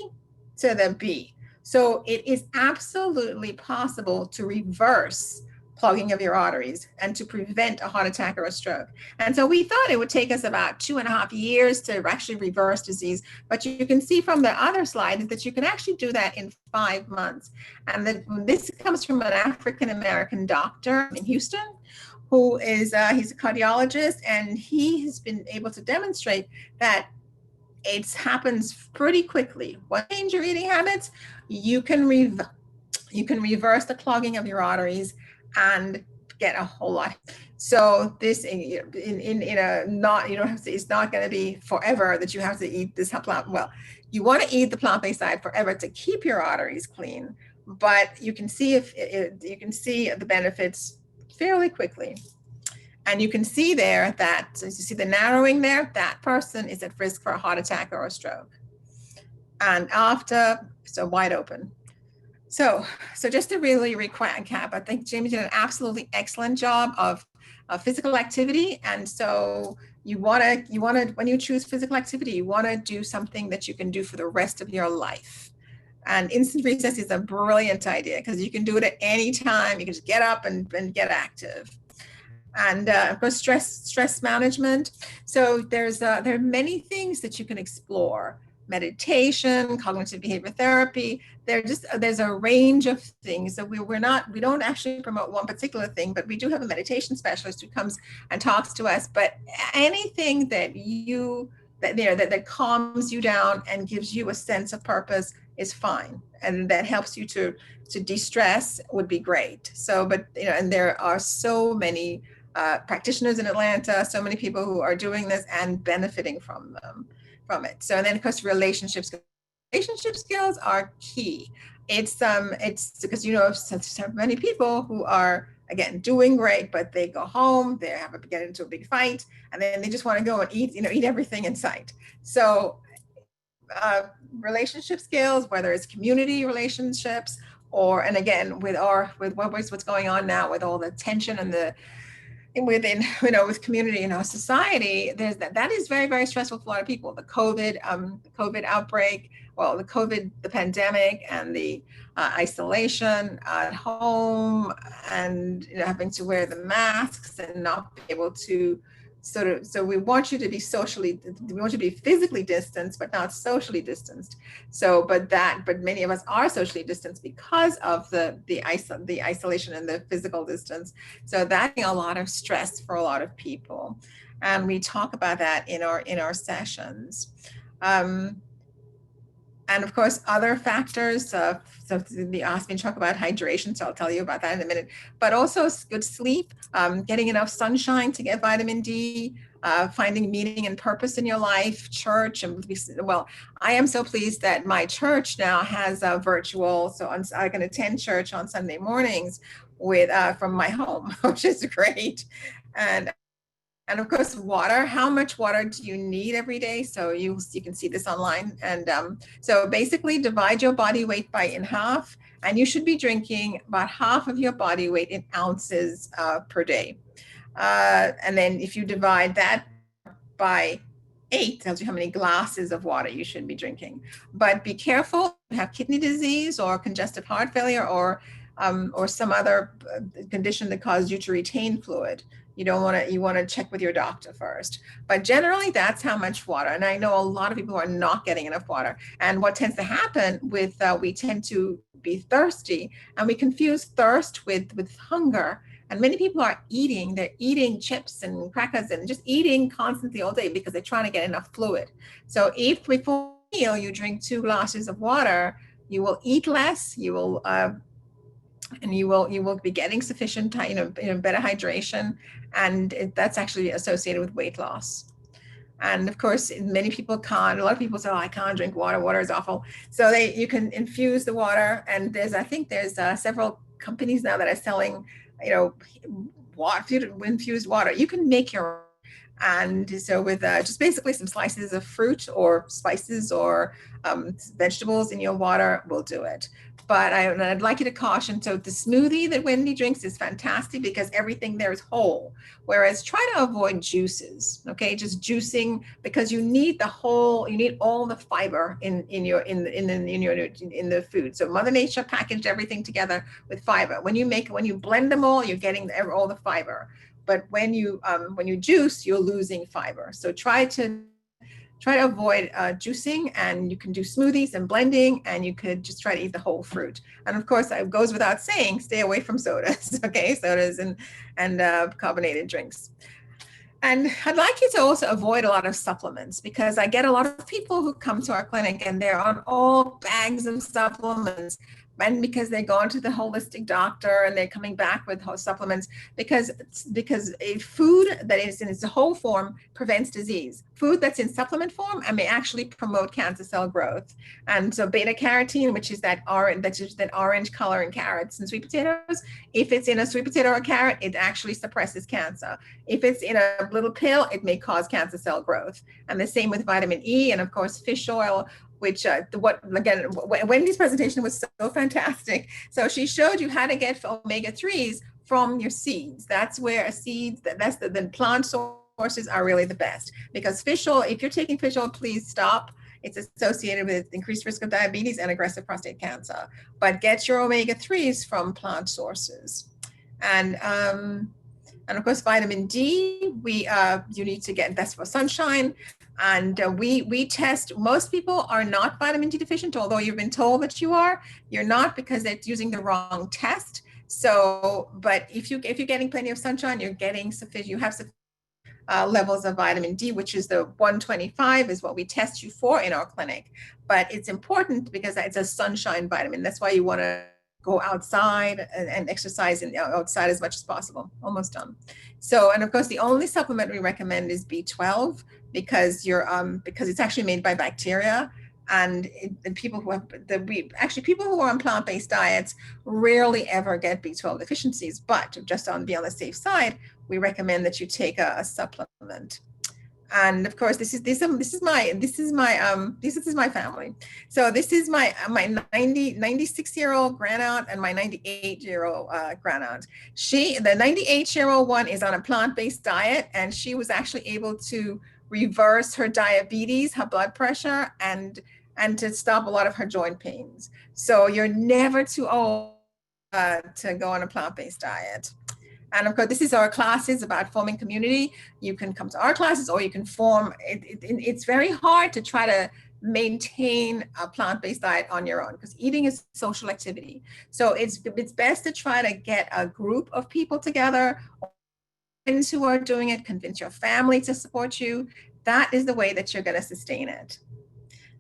to the B. So it is absolutely possible to reverse clogging of your arteries and to prevent a heart attack or a stroke. And so we thought it would take us about 2.5 years to actually reverse disease. But you can see from the other slide that you can actually do that in 5 months. And this comes from an African-American doctor in Houston who is, he's a cardiologist, and he has been able to demonstrate that it happens pretty quickly. Once you change your eating habits, you can reverse the clogging of your arteries and get a whole lot. So this it's not going to be forever that you have to eat this plant. Well, you want to eat the plant-based diet forever to keep your arteries clean, but you can see you can see the benefits fairly quickly. And you can see there that, so you see the narrowing there, that person is at risk for a heart attack or a stroke. And after, so wide open. So just to really recap, I think Jamie did an absolutely excellent job of physical activity. And so you want to, when you choose physical activity, you want to do something that you can do for the rest of your life. And instant recess is a brilliant idea because you can do it at any time. You can just get up and get active. And of course, stress management. So there are many things that you can explore. Meditation, cognitive behavior therapy. There's a range of things that we don't actually promote one particular thing, but we do have a meditation specialist who comes and talks to us. But anything that that calms you down and gives you a sense of purpose is fine, and that helps you to de-stress would be great. So, but and there are so many practitioners in Atlanta, so many people who are doing this and benefiting from it. So, and then of course, relationship skills are key. It's because so many people who are, again, doing great, but they go home, they get into a big fight, and then they just want to go and eat everything in sight. So relationship skills, whether it's community relationships and again, with what's going on now with all the tension and within with community in our society, that is very, very stressful for a lot of people. The COVID outbreak, the pandemic, and the isolation at home, and having to wear the masks and not be able to so we want you to be physically distanced, but not socially distanced. So, but many of us are socially distanced because of the isolation and the physical distance. So that's a lot of stress for a lot of people. And we talk about that in our sessions. And of course, other factors. So they asked me to talk about hydration, so I'll tell you about that in a minute. But also good sleep, getting enough sunshine to get vitamin D, finding meaning and purpose in your life, church. And I am so pleased that my church now has a virtual, so I can attend church on Sunday mornings from my home, which is great. And of course, water. How much water do you need every day? So you can see this online. And so basically divide your body weight in half, and you should be drinking about half of your body weight in ounces per day. And then if you divide that by 8, tells you how many glasses of water you should be drinking. But be careful, if you have kidney disease or congestive heart failure or some other condition that causes you to retain fluid. You want to check with your doctor first. But generally, that's how much water. And I know a lot of people are not getting enough water. And what tends to happen we tend to be thirsty, and we confuse thirst with hunger. And many people they're eating chips and crackers and just eating constantly all day because they're trying to get enough fluid. So if before a meal you drink 2 glasses of water, you will eat less, you will be getting sufficient, better hydration, and that's actually associated with weight loss. And of course, many people can't. A lot of people say, "Oh, I can't drink water. Water is awful." So you can infuse the water, and there's several companies now that are selling, water, infused water. You can make your own. And so with just basically some slices of fruit or spices or vegetables in your water will do it. But I'd like you to caution, so the smoothie that Wendy drinks is fantastic because everything there is whole. Whereas try to avoid juices, okay? Just juicing, because you need all the fiber in the food. So Mother Nature packaged everything together with fiber. When you blend them all, you're getting all the fiber. But when you juice, you're losing fiber. So try to avoid juicing, and you can do smoothies and blending, and you could just try to eat the whole fruit. And of course, it goes without saying, stay away from sodas, okay? Sodas and carbonated drinks. And I'd like you to also avoid a lot of supplements, because I get a lot of people who come to our clinic and they're on all bags of supplements. And because they're going to the holistic doctor and they're coming back with supplements, because a food that is in its whole form prevents disease. Food that's in supplement form and may actually promote cancer cell growth. And so beta carotene, which is that orange color in carrots and sweet potatoes, if it's in a sweet potato or carrot, it actually suppresses cancer. If it's in a little pill, it may cause cancer cell growth. And the same with vitamin E, and of course fish oil, which Wendy's presentation was so fantastic. So she showed you how to get omega-3s from your seeds. That's where the plant sources are really the best, because fish oil, if you're taking fish oil, please stop. It's associated with increased risk of diabetes and aggressive prostate cancer. But get your omega-3s from plant sources. And of course, vitamin D, you need to get, that's for sunshine. And we test, most people are not vitamin D deficient, although you've been told that you are. You're not, because they're using the wrong test. So, but if you're getting plenty of sunshine, you're getting sufficient, you have sufficient levels of vitamin D, which is the 125 is what we test you for in our clinic. But it's important because it's a sunshine vitamin. That's why you want to go outside and exercise outside as much as possible. Almost done. So, and of course, the only supplement we recommend is B12, because because it's actually made by bacteria, and people who are on plant-based diets rarely ever get B12 deficiencies. But just to be on the safe side, we recommend that you take a supplement. And of course, this is my family. So this is my 96-year-old grandaunt and my 98-year-old grandaunt. The 98-year-old one is on a plant-based diet, and she was actually able to reverse her diabetes, her blood pressure, and to stop a lot of her joint pains. So you're never too old to go on a plant-based diet. And of course, this is our classes about forming community. You can come to our classes, or you can form, it's very hard to try to maintain a plant-based diet on your own, because eating is social activity. So it's best to try to get a group of people together, friends who are doing it, convince your family to support you. That is the way that you're going to sustain it.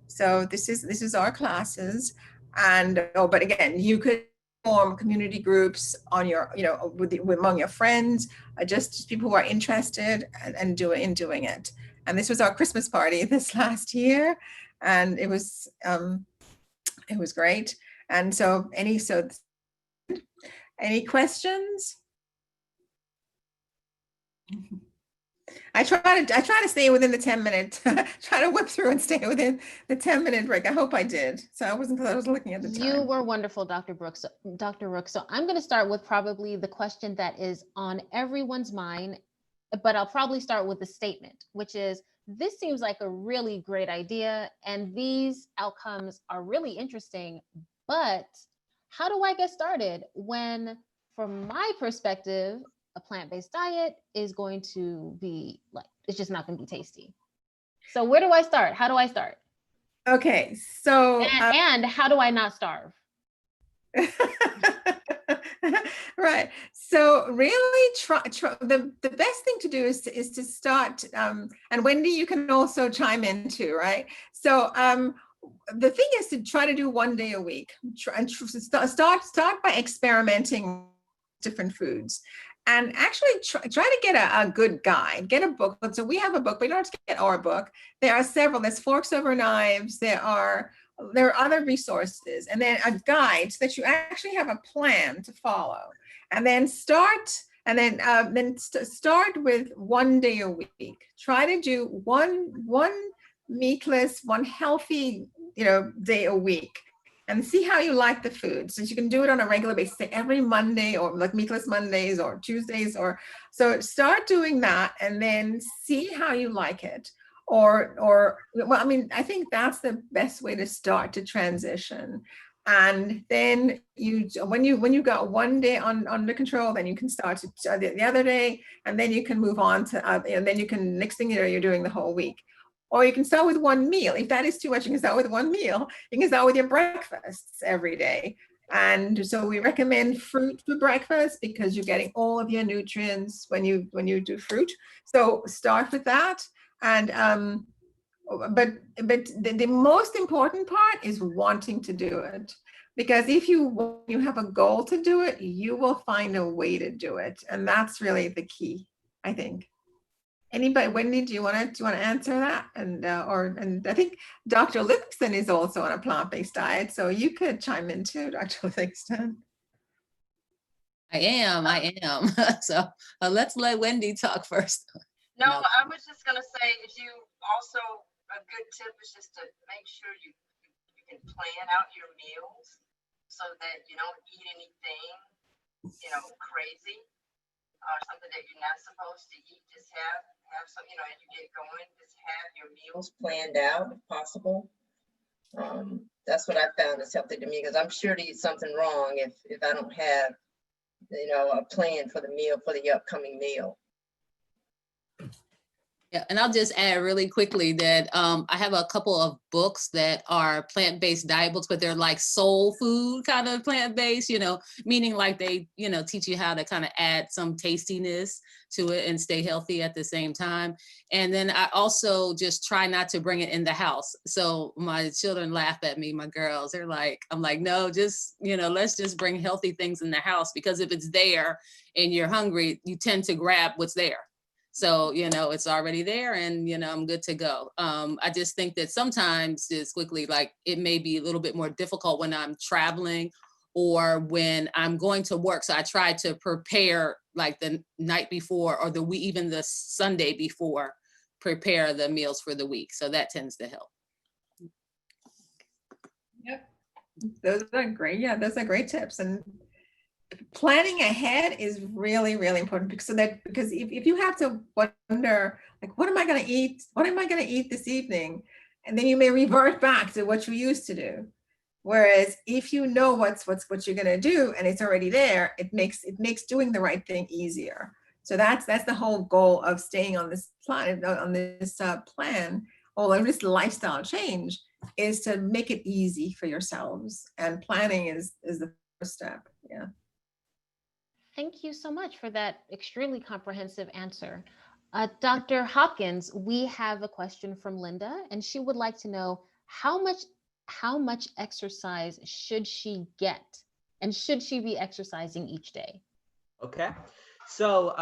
So this is our classes. And, but again, you could form community groups on your, among your friends, just people who are interested in doing it. And this was our Christmas party this last year, and it was great. And so any questions? I try to stay within the 10-minute, try to whip through and stay within the 10-minute break. I hope I did. So I wasn't, because I was looking at the time. You were wonderful, Dr. Brooks. Dr. Rook. So I'm going to start with probably the question that is on everyone's mind, but I'll probably start with the statement, which is, this seems like a really great idea, and these outcomes are really interesting, but how do I get started when, from my perspective, a plant-based diet is going to be like, it's just not going to be tasty? So where do I start? How do I start? Okay, so and how do I not starve? Right. So really try the best thing to do is to start, and Wendy, you can also chime in too, right? So the thing is to try to do 1 day a week. Start by experimenting with different foods. And actually try to get a good guide, get a book. So we have a book, but you don't have to get our book. There are several. There's Forks Over Knives. There are there are other resources, and then a guide so that you actually have a plan to follow. And then start with 1 day a week. Try to do one meatless, one healthy, day a week, and see how you like the food. So you can do it on a regular basis, say every Monday, or like meatless Mondays or Tuesdays, or so start doing that and then see how you like it. Or well, I mean, I think that's the best way to start to transition. And then when you got 1 day under control, then you can start to the other day, and then you can move on to and then you can, next thing you know, you're doing the whole week. Or you can start with one meal. If that is too much, you can start with one meal. You can start with your breakfasts every day. And so we recommend fruit for breakfast because you're getting all of your nutrients when you do fruit. So start with that. And but the most important part is wanting to do it. Because if you have a goal to do it, you will find a way to do it. And that's really the key, I think. Anybody, Wendy, do you want to answer that? And and I think Dr. Livingston is also on a plant-based diet, so you could chime in too, Dr. Livingston. I am. So let's let Wendy talk first. No, I was just gonna say, if you also, a good tip is just to make sure you can plan out your meals so that you don't eat anything, crazy or something that you're not supposed to eat. Just have some, as you get going, just have your meals planned out if possible. That's what I found is healthy to me, because I'm sure to eat something wrong if I don't have, a plan for the meal, for the upcoming meal. Yeah, and I'll just add really quickly that I have a couple of books that are plant-based diet books, but they're like soul food kind of plant-based, meaning like they, teach you how to kind of add some tastiness to it and stay healthy at the same time. And then I also just try not to bring it in the house. So my children laugh at me, my girls, I'm like, no, just, let's just bring healthy things in the house, because if it's there and you're hungry, you tend to grab what's there. So, it's already there and, I'm good to go. I just think that sometimes just quickly, like it may be a little bit more difficult when I'm traveling or when I'm going to work. So I try to prepare like the night before or even the Sunday before, prepare the meals for the week. So that tends to help. Yep. Those are great. Yeah, those are great tips. And planning ahead is really, really important because if you have to wonder, like, what am I going to eat? What am I going to eat this evening? And then you may revert back to what you used to do. Whereas if you know what you're going to do and it's already there, it makes doing the right thing easier. So that's the whole goal of staying on this plan, or this lifestyle change, is to make it easy for yourselves. And planning is the first step. Yeah. Thank you so much for that extremely comprehensive answer. Dr. Hopkins, we have a question from Linda, and she would like to know how much exercise should she get, and should she be exercising each day? Okay, so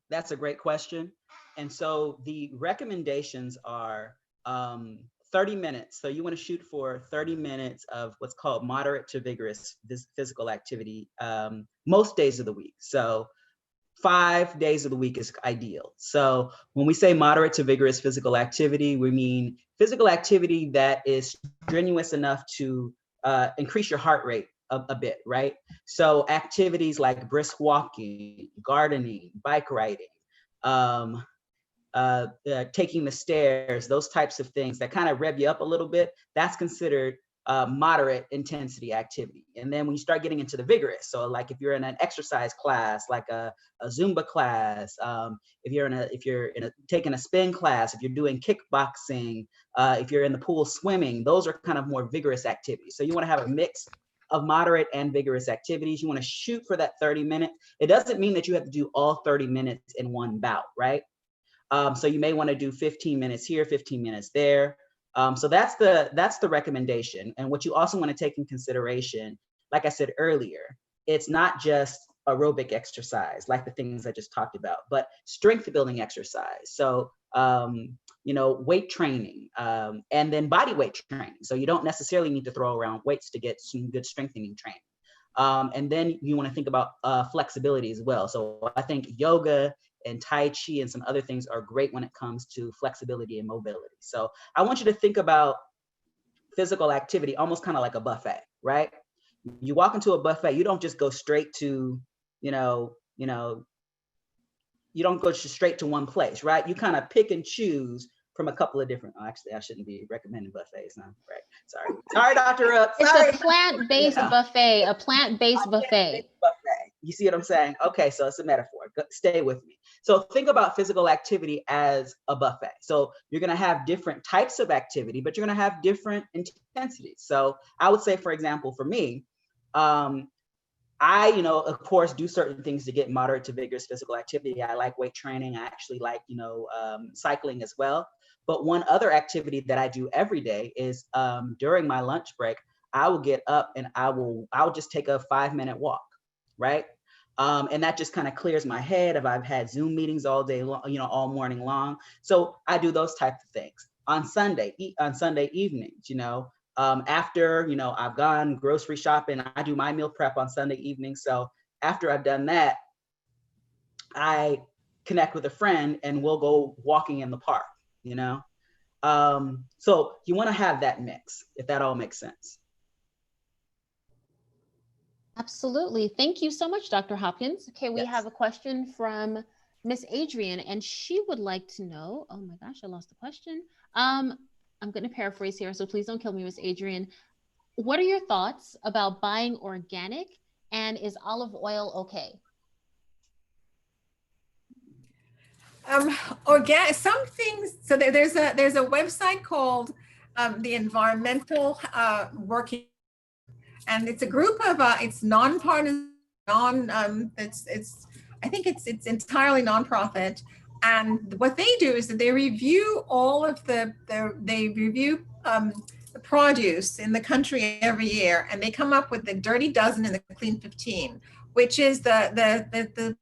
that's a great question. And so the recommendations are 30 minutes. So you want to shoot for 30 minutes of what's called moderate to vigorous physical activity most days of the week. So 5 days of the week is ideal. So when we say moderate to vigorous physical activity, we mean physical activity that is strenuous enough to increase your heart rate a bit, right? So activities like brisk walking, gardening, bike riding, taking the stairs, those types of things that kind of rev you up a little bit, that's considered moderate intensity activity. And then when you start getting into the vigorous, so like if you're in an exercise class, like a Zumba class, if you're taking a spin class, if you're doing kickboxing, if you're in the pool swimming, those are kind of more vigorous activities. So you want to have a mix of moderate and vigorous activities. You want to shoot for that 30 minutes. It doesn't mean that you have to do all 30 minutes in one bout, right? So you may want to do 15 minutes here, 15 minutes there. So that's the recommendation. And what you also want to take in consideration, like I said earlier, it's not just aerobic exercise, like the things I just talked about, but strength building exercise. So, weight training, and then body weight training. So you don't necessarily need to throw around weights to get some good strengthening training. And then you want to think about flexibility as well. So I think yoga and Tai Chi and some other things are great when it comes to flexibility and mobility. So I want you to think about physical activity almost kind of like a buffet, right? You walk into a buffet, you don't just go straight to, you don't go straight to one place, right? You kind of pick and choose from a couple of different, actually, I shouldn't be recommending buffets now, right? Sorry, Dr. Rooks. It's a plant-based buffet, a plant-based buffet. You see what I'm saying? Okay, so it's a metaphor. Stay with me. So think about physical activity as a buffet. So you're going to have different types of activity, but you're going to have different intensities. So I would say, for example, for me, I, of course, do certain things to get moderate to vigorous physical activity. I like weight training. I actually like, cycling as well. But one other activity that I do every day is during my lunch break, I will get up and I'll just take a 5-minute walk, right? And that just kind of clears my head if I've had Zoom meetings all day long, all morning long. So I do those types of things. On Sunday evenings, after, I've gone grocery shopping, I do my meal prep on Sunday evening. So after I've done that, I connect with a friend and we'll go walking in the park, So you want to have that mix, if that all makes sense. Absolutely. Thank you so much, Dr. Hopkins. Okay, we Yes. have a question from Miss Adrian, and she would like to know, oh my gosh, I lost the question. I'm going to paraphrase here, so please don't kill me, Miss Adrian. What are your thoughts about buying organic, and is olive oil okay? Organic, some things, so there's a website called the Environmental Working, and it's a group of it's nonpartisan, I think it's entirely nonprofit, and what they do is that they review all of the produce in the country every year, and they come up with the Dirty Dozen and the Clean 15, which is the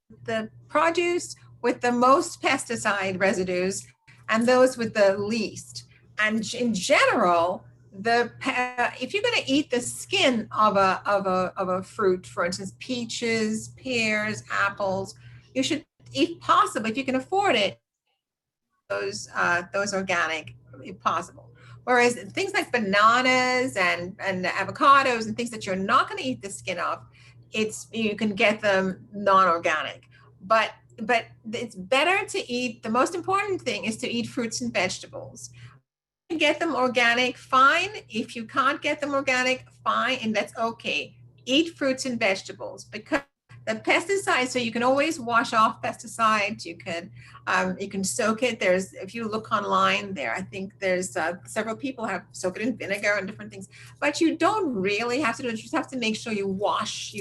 produce with the most pesticide residues and those with the least. And in general, if you're going to eat the skin of a fruit, for instance, peaches, pears, apples, you should, if possible, if you can afford it, those organic, if possible. Whereas things like bananas and avocados and things that you're not going to eat the skin of, you can get them non-organic. But it's better to eat, the most important thing is to eat fruits and vegetables. You can get them organic, fine. If you can't get them organic, fine, and that's okay. Eat fruits and vegetables, because the pesticides, so you can always wash off pesticides. You can soak it. If you look online there, I think there's several people have soak it in vinegar and different things, but you don't really have to do it. You just have to make sure you wash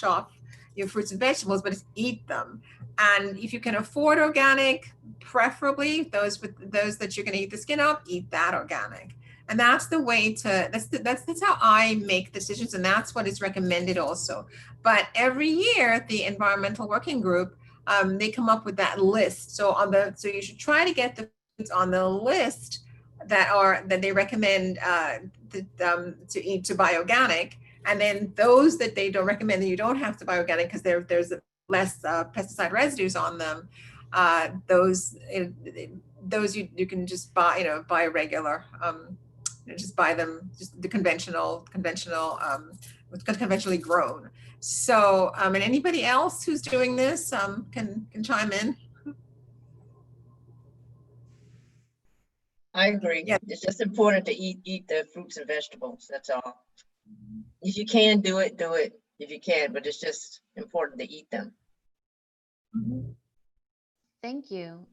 off your fruits and vegetables, but eat them. And if you can afford organic, preferably those that you're going to eat the skin of, eat that organic. And that's the way to, that's how I make decisions, and that's what is recommended also. But every year, the Environmental Working Group, they come up with that list. So you should try to get the foods on the list that they recommend to buy organic, and then those that they don't recommend that you don't have to buy organic because there's less pesticide residues on them. Those you can just buy, buy regular. Just buy them, just the conventionally grown. So, and anybody else who's doing this can chime in. I agree. Yeah. It's just important to eat the fruits and vegetables. That's all. If you can do it, do it. If you can, but it's just important to eat them. Thank you.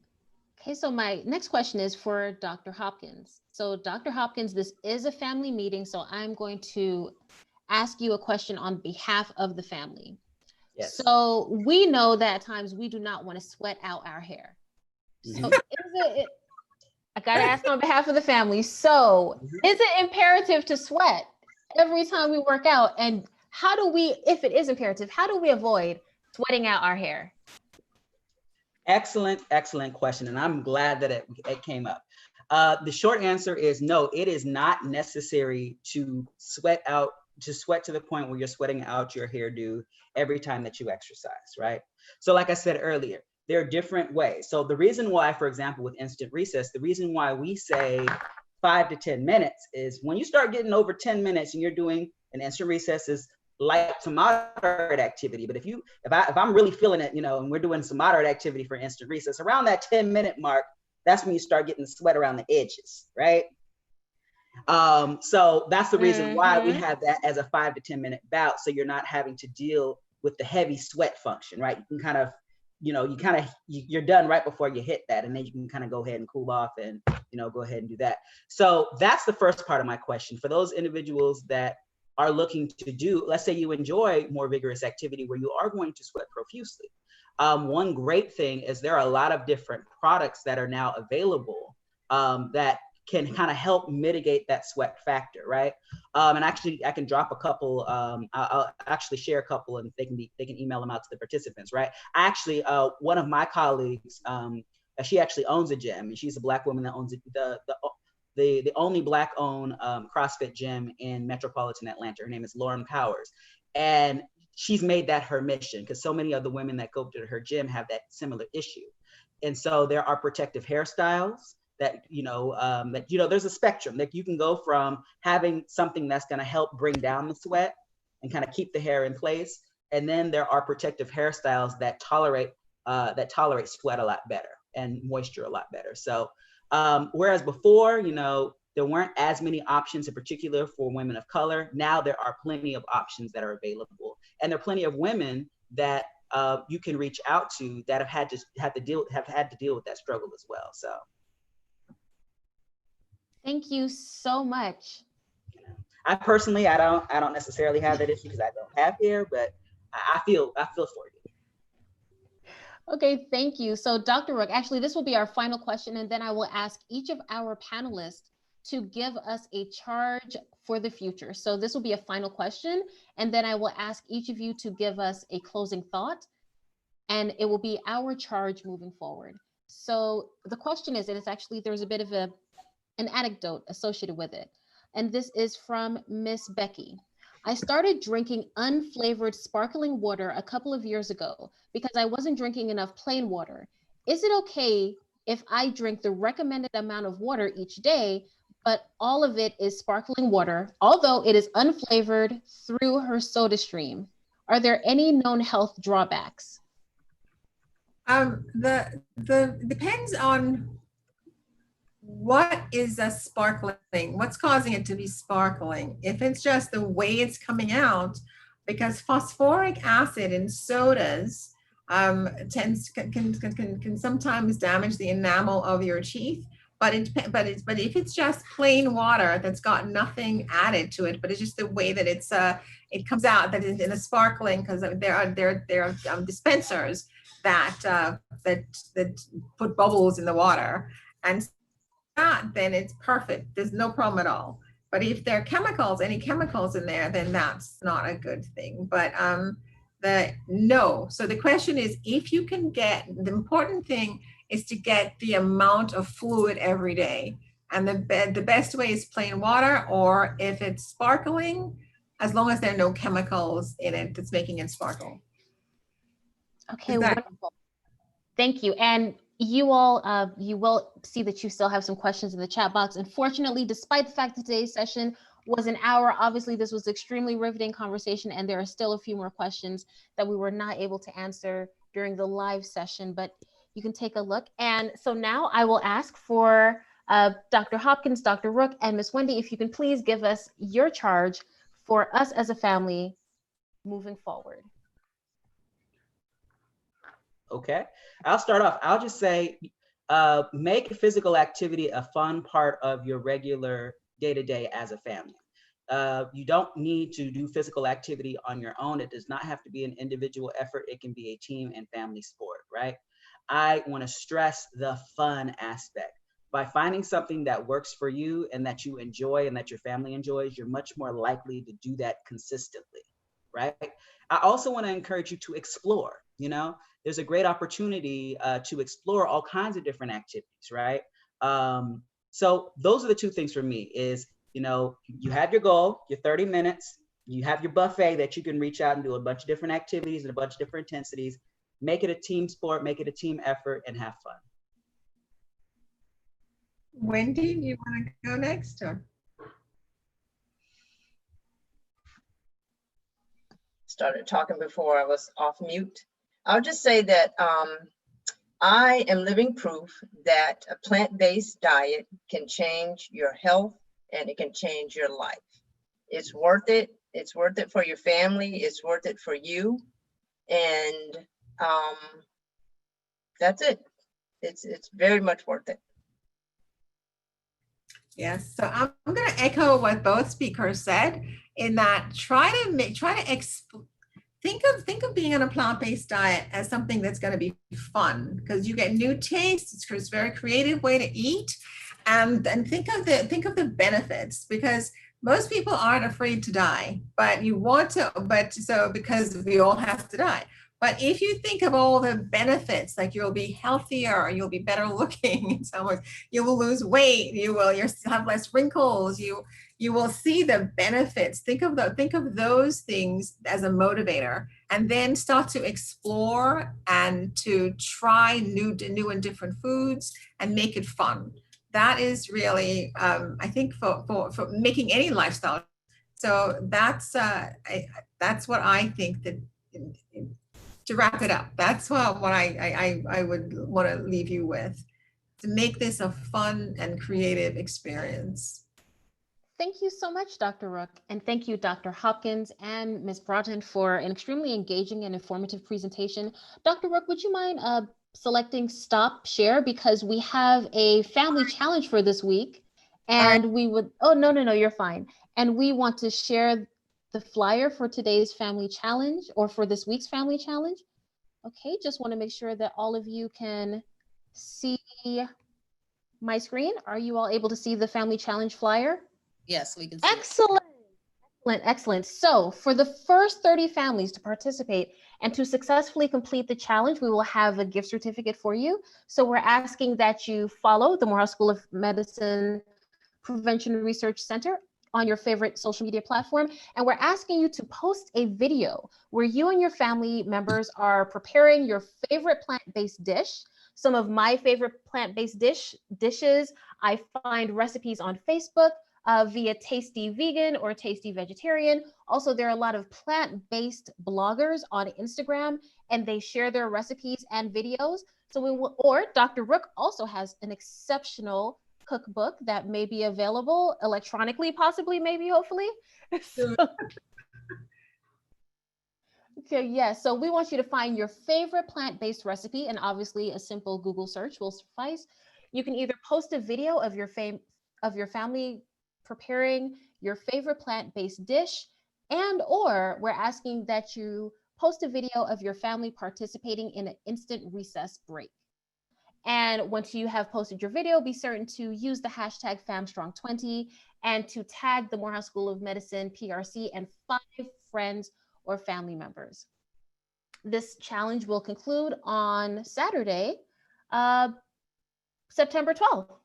Okay, so my next question is for Dr. Hopkins. So Dr. Hopkins, this is a family meeting, so I'm going to ask you a question on behalf of the family. Yes. So we know that at times we do not want to sweat out our hair. So I gotta ask on behalf of the family. So is it imperative to sweat every time we work out? And how do we, if it is imperative, how do we avoid sweating out our hair? Excellent question. And I'm glad that it came up. The short answer is no, it is not necessary to sweat to the point where you're sweating out your hairdo every time that you exercise, right? So like I said earlier, there are different ways. So the reason why, for example, with instant recess, the reason why we say 5 to 10 minutes is when you start getting over 10 minutes and you're doing an instant recess is light to moderate activity. But if I'm really feeling it, and we're doing some moderate activity for instant recess, around that 10-minute mark, that's when you start getting the sweat around the edges, right? So that's the reason why we have that as a 5 to 10 minute bout. So you're not having to deal with the heavy sweat function, right? You can kind of, you're done right before you hit that. And then you can kind of go ahead and cool off and, go ahead and do that. So that's the first part of my question. For those individuals that are looking to do, let's say you enjoy more vigorous activity where you are going to sweat profusely. One great thing is there are a lot of different products that are now available that can kind of help mitigate that sweat factor, right? And actually, I can drop a couple. I'll actually share a couple, and they can email them out to the participants, right? Actually, one of my colleagues, she actually owns a gym, and she's a Black woman that owns the only Black-owned CrossFit gym in metropolitan Atlanta. Her name is Lauren Powers, and she's made that her mission because so many of the women that go to her gym have that similar issue. And so there are protective hairstyles that, there's a spectrum that you can go from having something that's going to help bring down the sweat and kind of keep the hair in place. And then there are protective hairstyles that tolerate sweat a lot better and moisture a lot better. So whereas before, there weren't as many options in particular for women of color. Now there are plenty of options that are available. And there are plenty of women that you can reach out to that have had to deal with that struggle as well. So. Thank you so much. I personally, I don't necessarily have that issue because I don't have hair, but I feel for you. Okay, thank you. So Dr. Rook, actually, this will be our final question, and then I will ask each of our panelists to give us a charge for the future. So this will be a final question, and then I will ask each of you to give us a closing thought, and it will be our charge moving forward. So the question is, and it's actually, there's a bit of an anecdote associated with it. And this is from Miss Becky. I started drinking unflavored sparkling water a couple of years ago because I wasn't drinking enough plain water. Is it okay if I drink the recommended amount of water each day, but all of it is sparkling water, although it is unflavored through her soda stream? Are there any known health drawbacks? Depends on what is a sparkling, what's causing it to be sparkling. If it's just the way it's coming out, because phosphoric acid in sodas can sometimes damage the enamel of your teeth. But if it's just plain water that's got nothing added to it, but it's just the way that it comes out, that in a sparkling, because there are dispensers that put bubbles in the water, and then it's perfect. There's no problem at all. But if there are chemicals, any chemicals in there, then that's not a good thing. But no. So the question is, if you can get, the important thing is to get the amount of fluid every day. And the best way is plain water, or if it's sparkling, as long as there are no chemicals in it that's making it sparkle. Okay, wonderful. Thank you. And you all, you will see that you still have some questions in the chat box. Unfortunately, despite the fact that today's session was an hour, obviously this was extremely riveting conversation, and there are still a few more questions that we were not able to answer during the live session, but you can take a look. And so now I will ask for Dr. Hopkins, Dr. Rook, and Ms. Wendy, if you can please give us your charge for us as a family moving forward. Okay, I'll start off. I'll just say, make physical activity a fun part of your regular day-to-day as a family. You don't need to do physical activity on your own. It does not have to be an individual effort. It can be a team and family sport, right? I want to stress the fun aspect. By finding something that works for you and that you enjoy and that your family enjoys, you're much more likely to do that consistently, right? I also want to encourage you to explore. There's a great opportunity to explore all kinds of different activities, right? So those are the two things for me is, you know, you have your goal, your 30 minutes, you have your buffet that you can reach out and do a bunch of different activities and a bunch of different intensities. Make it a team sport, make it a team effort, and have fun. Wendy, do you want to go next? Or? Started talking before I was off mute. I'll just say that I am living proof that a plant-based diet can change your health and it can change your life. It's worth it. It's worth it for your family. It's worth it for you. And that's it. It's very much worth it. Yes, so I'm going to echo what both speakers said in that think of being on a plant-based diet as something that's going to be fun because you get new tastes. It's a very creative way to eat, and think of the benefits because most people aren't afraid to die, but you want to. Because we all have to die. But if you think of all the benefits, like you'll be healthier, you'll be better looking in some ways, you will lose weight, you'll have less wrinkles, you will see the benefits. Think of those things as a motivator, and then start to explore and to try new and different foods and make it fun. That is really, I think, for making any lifestyle. So that's what I think that. To wrap it up, that's what I would want to leave you with, to make this a fun and creative experience. Thank you so much, Dr. Rook. And thank you, Dr. Hopkins and Ms. Broughton for an extremely engaging and informative presentation. Dr. Rook, would you mind selecting stop share because we have a family challenge for this week and we would, oh, no, you're fine. And we want to share the flyer for today's family challenge or for this week's family challenge. Okay, just want to make sure that all of you can see my screen. Are you all able to see the family challenge flyer? Yes, we can see. Excellent. So for the first 30 families to participate and to successfully complete the challenge, we will have a gift certificate for you. So we're asking that you follow the Morehouse School of Medicine Prevention Research Center on your favorite social media platform. And we're asking you to post a video where you and your family members are preparing your favorite plant-based dish. Some of my favorite plant-based dishes, I find recipes on Facebook via Tasty Vegan or Tasty Vegetarian. Also, there are a lot of plant-based bloggers on Instagram and they share their recipes and videos. So or Dr. Rook also has an exceptional cookbook that may be available electronically, possibly, maybe, hopefully. Okay, yes. So we want you to find your favorite plant-based recipe, and obviously a simple Google search will suffice. You can either post a video of your family preparing your favorite plant-based dish, and or we're asking that you post a video of your family participating in an instant recess break. And once you have posted your video, be certain to use the hashtag FamStrong20 and to tag the Morehouse School of Medicine PRC and 5 friends or family members. This challenge will conclude on Saturday, September 12th.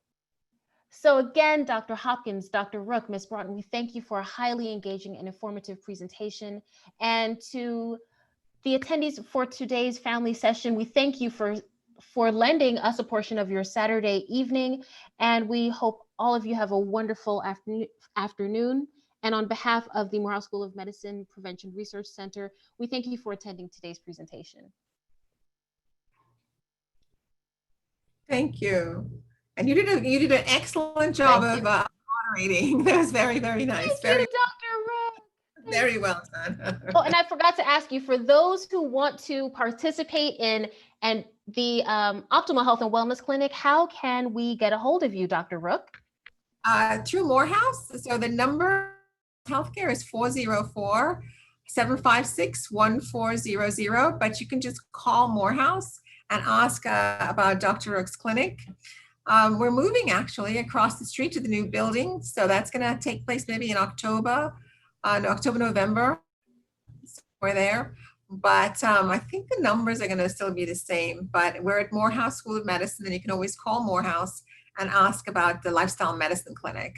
So again, Dr. Hopkins, Dr. Rook, Ms. Broughton, we thank you for a highly engaging and informative presentation. And to the attendees for today's family session, we thank you for lending us a portion of your Saturday evening. And we hope all of you have a wonderful afternoon. And on behalf of the Morehouse School of Medicine Prevention Research Center, we thank you for attending today's presentation. Thank you. And you did an excellent job of moderating. That was very, very nice. Thank you, Dr. Rook. Very well done. Oh, and I forgot to ask you, for those who want to participate in the Optimal Health and Wellness Clinic, how can we get a hold of you, Dr. Rook? Through Morehouse. So the number healthcare is 404-756-1400, but you can just call Morehouse and ask about Dr. Rook's clinic. We're moving actually across the street to the new building. So that's gonna take place maybe in October, November, we're there. But I think the numbers are gonna still be the same, but we're at Morehouse School of Medicine and you can always call Morehouse and ask about the lifestyle medicine clinic.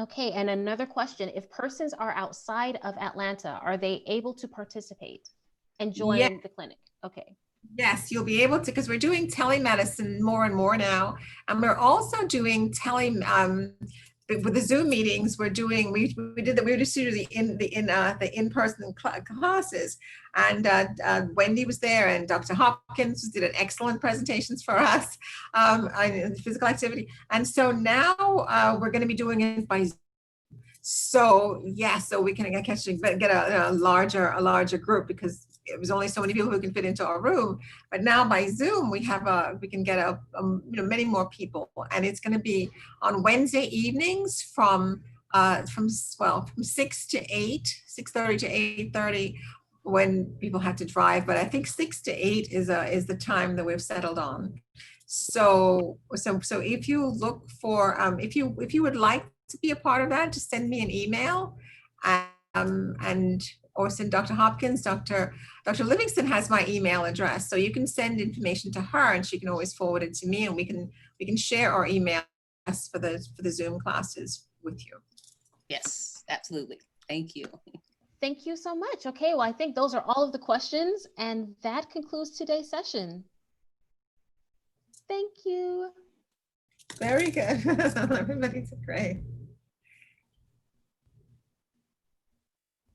Okay, and another question, if persons are outside of Atlanta, are they able to participate and join Yeah. the clinic? Okay. Yes, you'll be able to, because we're doing telemedicine more and more now. And we're also doing with the Zoom meetings, we just do the in-person classes. And Wendy was there, and Dr. Hopkins did an excellent presentations for us on physical activity. And so now we're going to be doing it by Zoom. So yeah, so we can get a larger group, because it was only so many people who can fit into our room. But now by Zoom, we can get many more people, and it's going to be on Wednesday evenings from 6 to 8, 6:30 to 8:30, when people have to drive. But I think 6 to 8 is the time that we've settled on. So if you look for if you would like to be a part of that, just send me an email, or send Dr. Hopkins. Dr. Livingston has my email address, so you can send information to her, and she can always forward it to me, and we can share our email for the Zoom classes with you. Yes, absolutely. Thank you. Thank you so much. Okay, well, I think those are all of the questions, and that concludes today's session. Thank you. Very good. Everybody's great.